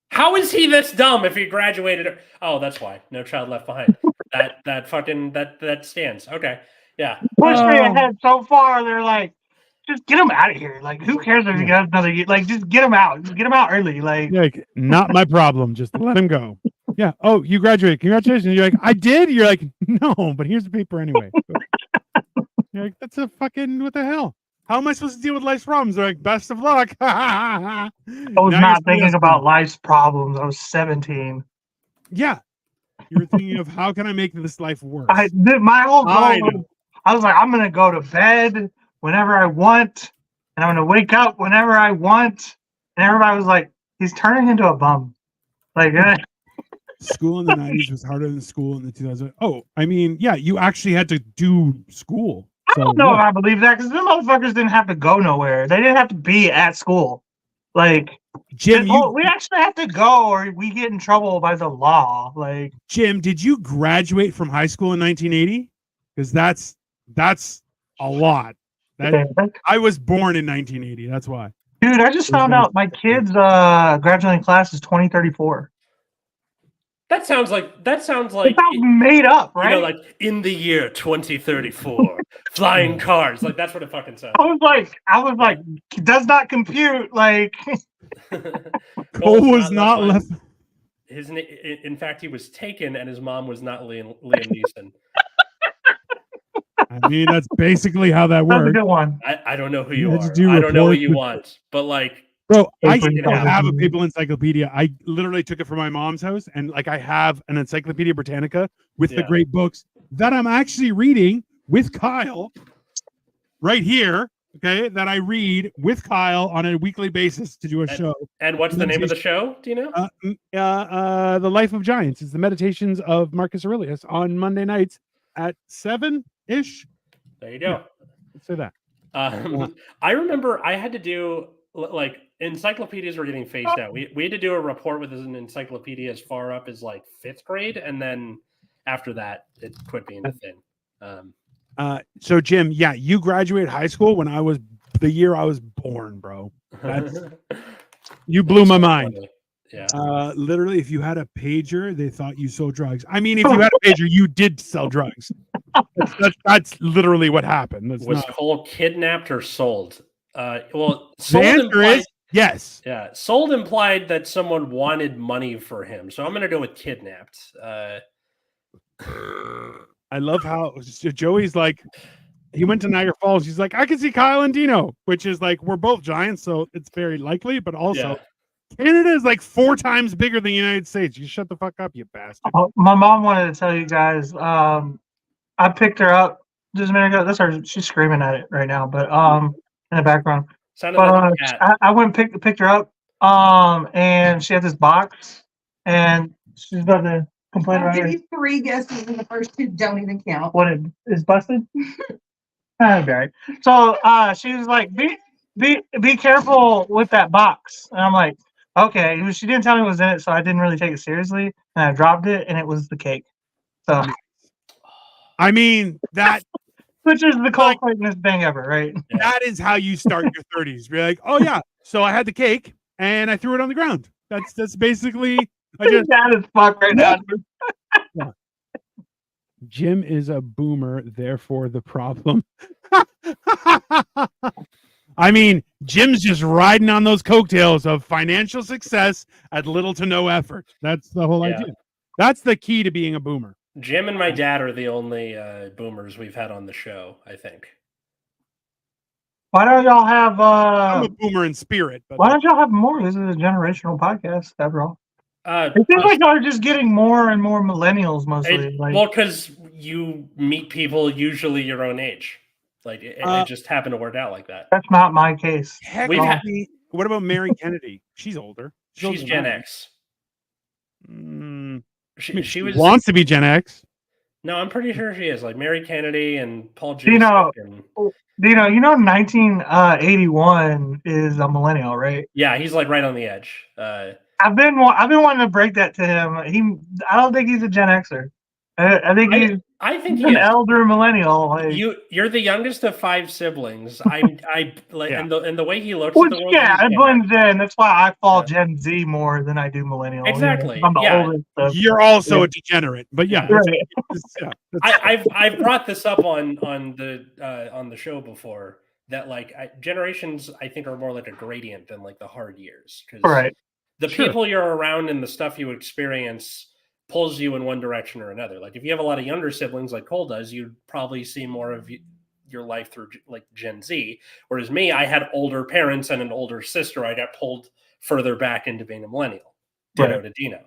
How is he this dumb if he graduated? Oh, that's why. No Child Left Behind. that stands. Okay. Yeah. Push me ahead so far. They're like, just get him out of here. Like, who cares if he got another year? Like, just get him out. Just get him out early. Like, not my problem. Just let him go. Yeah. Oh, you graduated. Congratulations. You're like, I did. You're like, no, but here's the paper anyway. You're like, that's a fucking, what the hell? How am I supposed to deal with life's problems? They're like, best of luck. I was not thinking about life's problems. I was 17. Yeah. You were thinking of how can I make this life worse? My whole goal, I was like, I'm going to go to bed whenever I want, and I'm going to wake up whenever I want. And everybody was like, he's turning into a bum. Like, school in the 90s was harder than school in the 2000s. Oh, I mean, yeah, you actually had to do school. I don't know if I believe that, because them motherfuckers didn't have to go nowhere. They didn't have to be at school. Like, Jim, we actually have to go, or we get in trouble by the law. Like, Jim, did you graduate from high school in 1980? Because that's a lot. I was born in 1980. That's why. Dude, I just found out my kid's graduating class is 2034. That sounds like it sounds made up, right? You know, like in the year 2034, flying cars. Like that's what it fucking sounds. I was like, does not compute. Like, Cole was not left. In fact, he was taken, and his mom was not Liam Neeson. I mean, that's basically how that That's a works. good one. I don't know who you Let's are. do I don't know what reports you with- want, but like, Bro, I Paper still have a encyclopedia. paper encyclopedia. I literally took it from my mom's house, and like I have an Encyclopedia Britannica with the Yeah. great books that I'm actually reading with Kyle right here. Okay, that I read with Kyle on a weekly basis to do a show. and what's the name of the show? Do you know? The Life of Giants is the Meditations of Marcus Aurelius on Monday nights at 7-ish. There you go. Let's say that. I remember I had to do like encyclopedias were getting phased out. We had to do a report with an encyclopedia as far up as like 5th grade, and then after that, it quit being a thing. So Jim, yeah, you graduated high school when I was the year I was born, bro. You blew my mind. Funny. Yeah. Literally, if you had a pager, they thought you sold drugs. I mean, if you had a pager, you did sell drugs. That's literally what happened. Was Cole kidnapped or sold? Well, The sold answer is yes. Yeah, sold implied that someone wanted money for him. So I'm going to go with kidnapped. I love how Joey's like, he went to Niagara Falls. He's like, I can see Kyle and Dino, which is like, we're both giants, so it's very likely, but also Canada is like 4 times bigger than the United States. You shut the fuck up, you bastard. Oh, my mom wanted to tell you guys. I picked her up just a minute ago. That's her. She's screaming at it right now, but in the background. Sounded like a cat. I went and picked her up. And she had this box, and she's about to complain I'll about give it. you 3 guesses, and the first 2 don't even count. What it is busted? Okay. So she was like, be careful with that box. And I'm like, okay. She didn't tell me what was in it, so I didn't really take it seriously. And I dropped it, and it was the cake. So I mean, that which is the Cole Clayton's thing ever, right? that is how you start your 30s. You're like, oh yeah, so I had the cake and I threw it on the ground. That's basically I just That is fuck right now. Jim is a boomer, therefore the problem. I mean, Jim's just riding on those coattails of financial success at little to no effort. That's the whole idea. That's the key to being a boomer. Jim and my dad are the only boomers we've had on the show, I think. Why don't y'all have I'm a boomer in spirit, but why don't y'all have more? This is a generational podcast, after all. It seems like y'all are just getting more and more millennials mostly. Well, because you meet people usually your own age. Like it just happened to work out like that. That's not my case. Heck, what about Mary Kennedy? She's older. She's Gen X. She was wants to be Gen X. No, I'm pretty sure she is. Like Mary Kennedy and Paul J. Dino, 1981 is a millennial, right? Yeah, he's like right on the edge. I've been wanting to break that to him. I don't think he's a Gen Xer. I think he's an elder millennial. Like, you're the youngest of 5 siblings. And the way he looks which, at the world. Yeah, it blends in. That's why I fall Gen Z more than I do millennial. Exactly. I'm the oldest. So. You're also a degenerate, but yeah. Right. I've brought this up on the show before that like generations I think are more like a gradient than like the hard years. Right. The people you're around and the stuff you experience pulls you in one direction or another. Like if you have a lot of younger siblings like Cole does, you'd probably see more of your life through like Gen Z. Whereas me, I had older parents and an older sister. I got pulled further back into being a millennial. Ditto to Dino.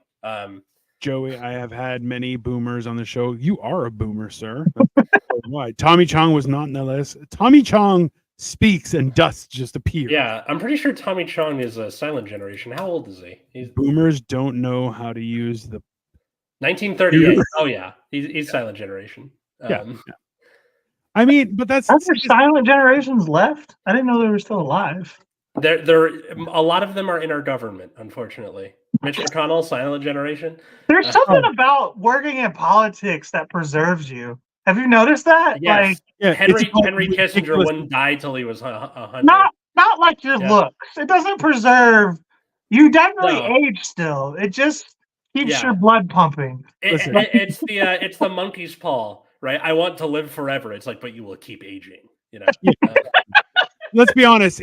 Joey, I have had many boomers on the show. You are a boomer, sir. Why? Tommy Chong was not in the list. Tommy Chong speaks and dust just appears. Yeah, I'm pretty sure Tommy Chong is a silent generation. How old is he? Boomers don't know how to use the 1938. Oh yeah, he's silent generation. Yeah. I mean, but that's there silent generations left. I didn't know they were still alive. There a lot of them are in our government, unfortunately. Mitch McConnell, silent generation. There's something about working in politics that preserves you. Have you noticed that? Yes. Like, Henry Kissinger wouldn't die till he was 100. Not like your looks. It doesn't preserve. You definitely age still. It just keeps your blood pumping. It's the monkey's paw, right? I want to live forever. It's like, but you will keep aging. You know. Let's be honest.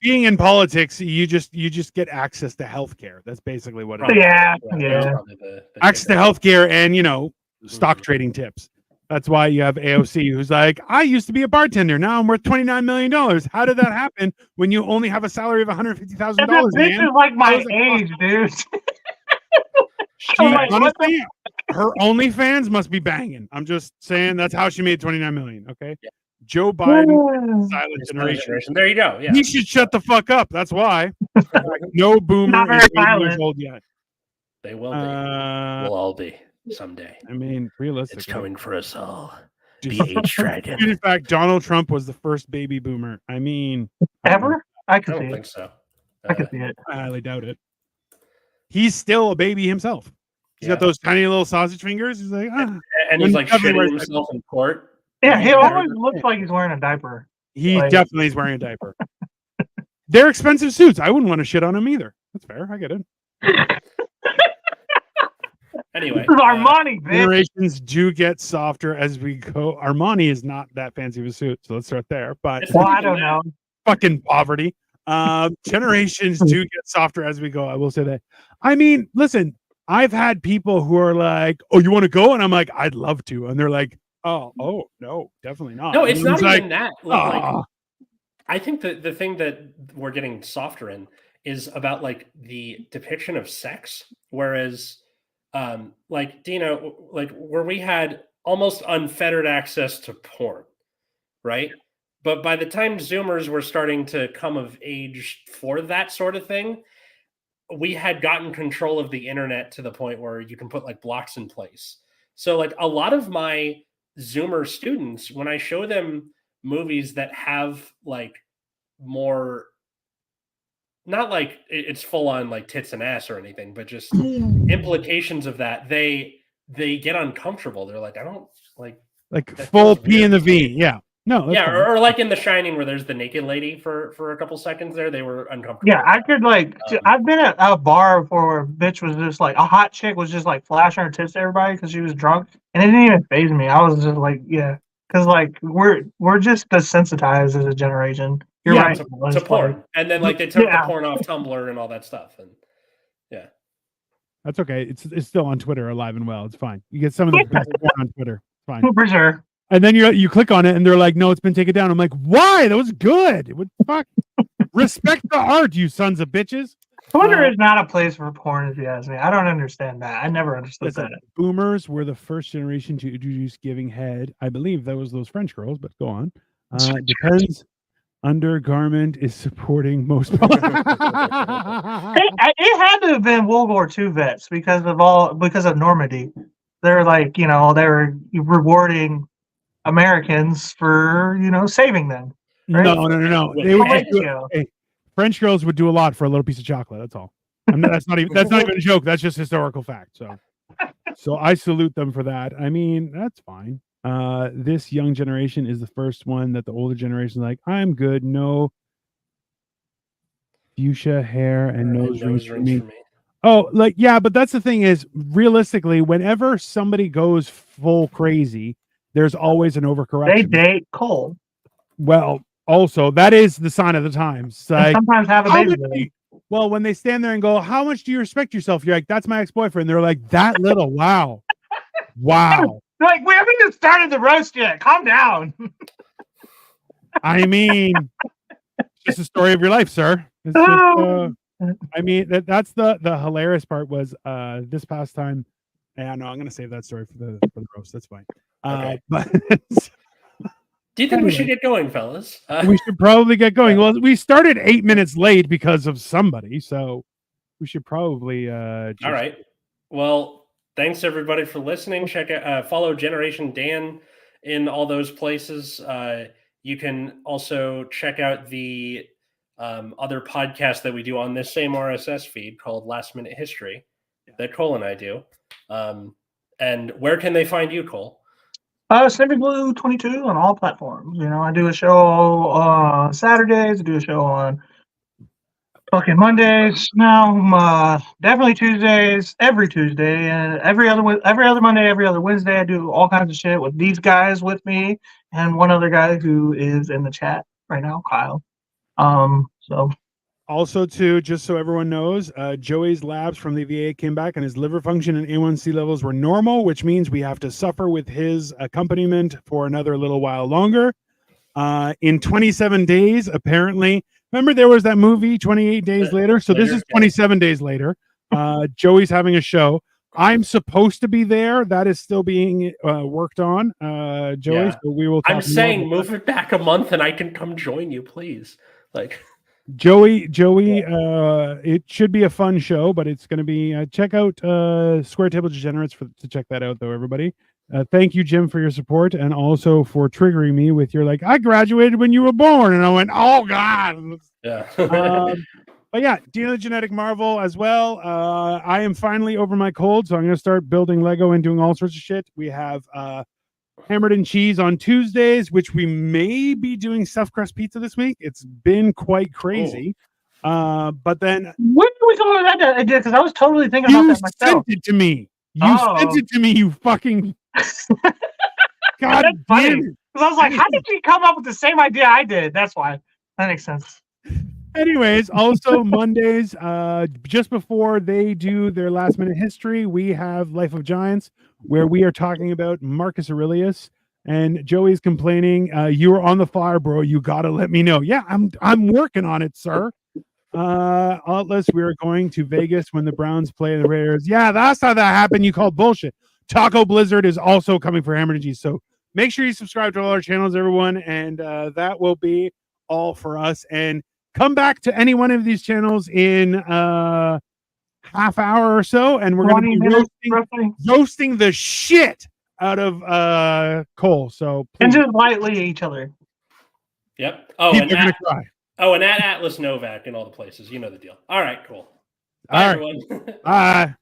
Being in politics, you just get access to healthcare. That's basically what it is. Yeah. Access to healthcare and stock trading tips. That's why you have AOC, who's like, I used to be a bartender. Now I'm worth $29 million. How did that happen when you only have a salary of $150,000? That bitch is like my age, dude. Honestly, her OnlyFans must be banging. I'm just saying that's how she made $29 million. Okay. Yeah. Joe Biden, silent generation. There you go. Yeah. He should shut the fuck up. That's why. No boomer is 8 years old yet. They will be. We'll all be someday. I mean, realistically, it's coming for us all. The age dragon. In fact, Donald Trump was the first baby boomer. I mean, ever? I don't think so. I can see it. I highly doubt it. He's still a baby himself. He's got those tiny little sausage fingers. He's like, and he's like shitting himself in court. Yeah, he always looks like he's wearing a diaper. He definitely is wearing a diaper. They're expensive suits. I wouldn't want to shit on him either. That's fair. I get it. Anyway, this is Armani, bitch. Generations do get softer as we go. Armani is not that fancy of a suit, so let's start there. But I don't know. Fucking poverty. Generations do get softer as we go. I will say that. I mean, listen, I've had people who are like, "Oh, you want to go?" And I'm like, "I'd love to," and they're like, "Oh, no, definitely not." No, it's not even that. Like, I think that the thing that we're getting softer in is about like the depiction of sex, whereas. Like Dino, like where we had almost unfettered access to porn, right? But by the time Zoomers were starting to come of age for that sort of thing, we had gotten control of the internet to the point where you can put like blocks in place. So like a lot of my Zoomer students, when I show them movies that have like more, not like it's full on like tits and ass or anything, but just implications of that, they get uncomfortable. They're like, I don't like full P in the V. Yeah. No. Yeah. Or like in The Shining where there's the naked lady for a couple seconds there, they were uncomfortable. Yeah. I could like, I've been at a bar before where a bitch was just like, a hot chick was just like flashing her tits to everybody because she was drunk. And it didn't even faze me. I was just like, yeah. Cause like we're just desensitized as a generation. You're right. To porn. And then like they took the porn off Tumblr and all that stuff. And yeah. That's okay. It's still on Twitter alive and well. It's fine. You get some of the best porn on Twitter. It's fine. For sure. And then you click on it and they're like, no, it's been taken down. I'm like, why? That was good. What the fuck? Respect the art, you sons of bitches. Twitter is not a place for porn, if you ask me. I don't understand that. I never understood that. Boomers were the first generation to introduce giving head. I believe that was those French girls, but go on. Depends. Undergarment is supporting most. It had to have been World War II vets because of Normandy. They're like, they were rewarding Americans for saving them. Right? No. They would French girls would do a lot for a little piece of chocolate. That's all. That's not even a joke. That's just historical fact. So I salute them for that. I mean, that's fine. This young generation is the first one that the older generation is like, I'm good. No fuchsia hair and nose rings for me. Oh, like, yeah, but that's the thing is, realistically, whenever somebody goes full crazy, there's always an overcorrection. They date Cole. Well, also, that is the sign of the times. Like, sometimes have a baby. Well, when they stand there and go, how much do you respect yourself? You're like, that's my ex-boyfriend. They're like, that little. Wow. Wow. Like, we haven't even started the roast yet. Calm down. I mean, it's just a story of your life, sir. It's just, I mean, that's the hilarious part was this past time. Yeah, no, I'm going to save that story for the roast. That's fine. Okay. But do you think we should get going, fellas? We should probably get going. Well, we started 8 minutes late because of somebody, so we should probably. All right. Well. Thanks everybody for listening. Check out, follow Generation Dan in all those places. You can also check out the other podcast that we do on this same RSS feed called Last Minute History that Cole and I do. And where can they find you, Cole? Snippy Blue 22 on all platforms. I do a show on Saturdays. I do a show on fucking Mondays now. Definitely Tuesdays, every Tuesday, and every other Monday, every other Wednesday. I do all kinds of shit with these guys with me and one other guy who is in the chat right now, Kyle. So Also, too, just so everyone knows, Joey's labs from the VA came back and his liver function and A1C levels were normal, which means we have to suffer with his accompaniment for another little while longer. In 27 days, apparently. Remember, there was that movie 28 Days Later? So this is 27 days later. Joey's having a show. I'm supposed to be there. That is still being worked on, Joey. Yeah. So we will. I'm saying move it back a month, and I can come join you, please. Like Joey. It should be a fun show, but it's going to be. Check out Square Table Degenerates to check that out, though, everybody. Thank you, Jim, for your support, and also for triggering me with your I graduated when you were born, and I went, oh God. Yeah. But yeah, Dino the Genetic Marvel as well. I am finally over my cold, so I'm going to start building Lego and doing all sorts of shit. We have Hammered and Cheese on Tuesdays, which we may be doing stuffed crust pizza this week. It's been quite crazy. But then... When did we come up with that idea? Because I was totally thinking about that myself. You sent it to me. You fucking... God damn it. Because I was like, how did you come up with the same idea I did? That's why. That makes sense. Anyways, also Mondays, just before they do their last minute history, we have Life of Giants, where we are talking about Marcus Aurelius. And Joey's complaining, you were on the fire, bro. You gotta let me know. Yeah, I'm working on it, sir. Atlas, we are going to Vegas when the Browns play the Raiders. Yeah, that's how that happened. You called bullshit. Taco Blizzard is also coming for Hammer G. So make sure you subscribe to all our channels, everyone, and that will be all for us. And come back to any one of these channels in half hour or so, and we're going to be roasting the shit out of Cole. So please. And just lightly each other. Yep. Oh, people are going to cry. Oh, and at Atlas Novak in all the places. You know the deal. All right, cool. Bye, everyone. Bye.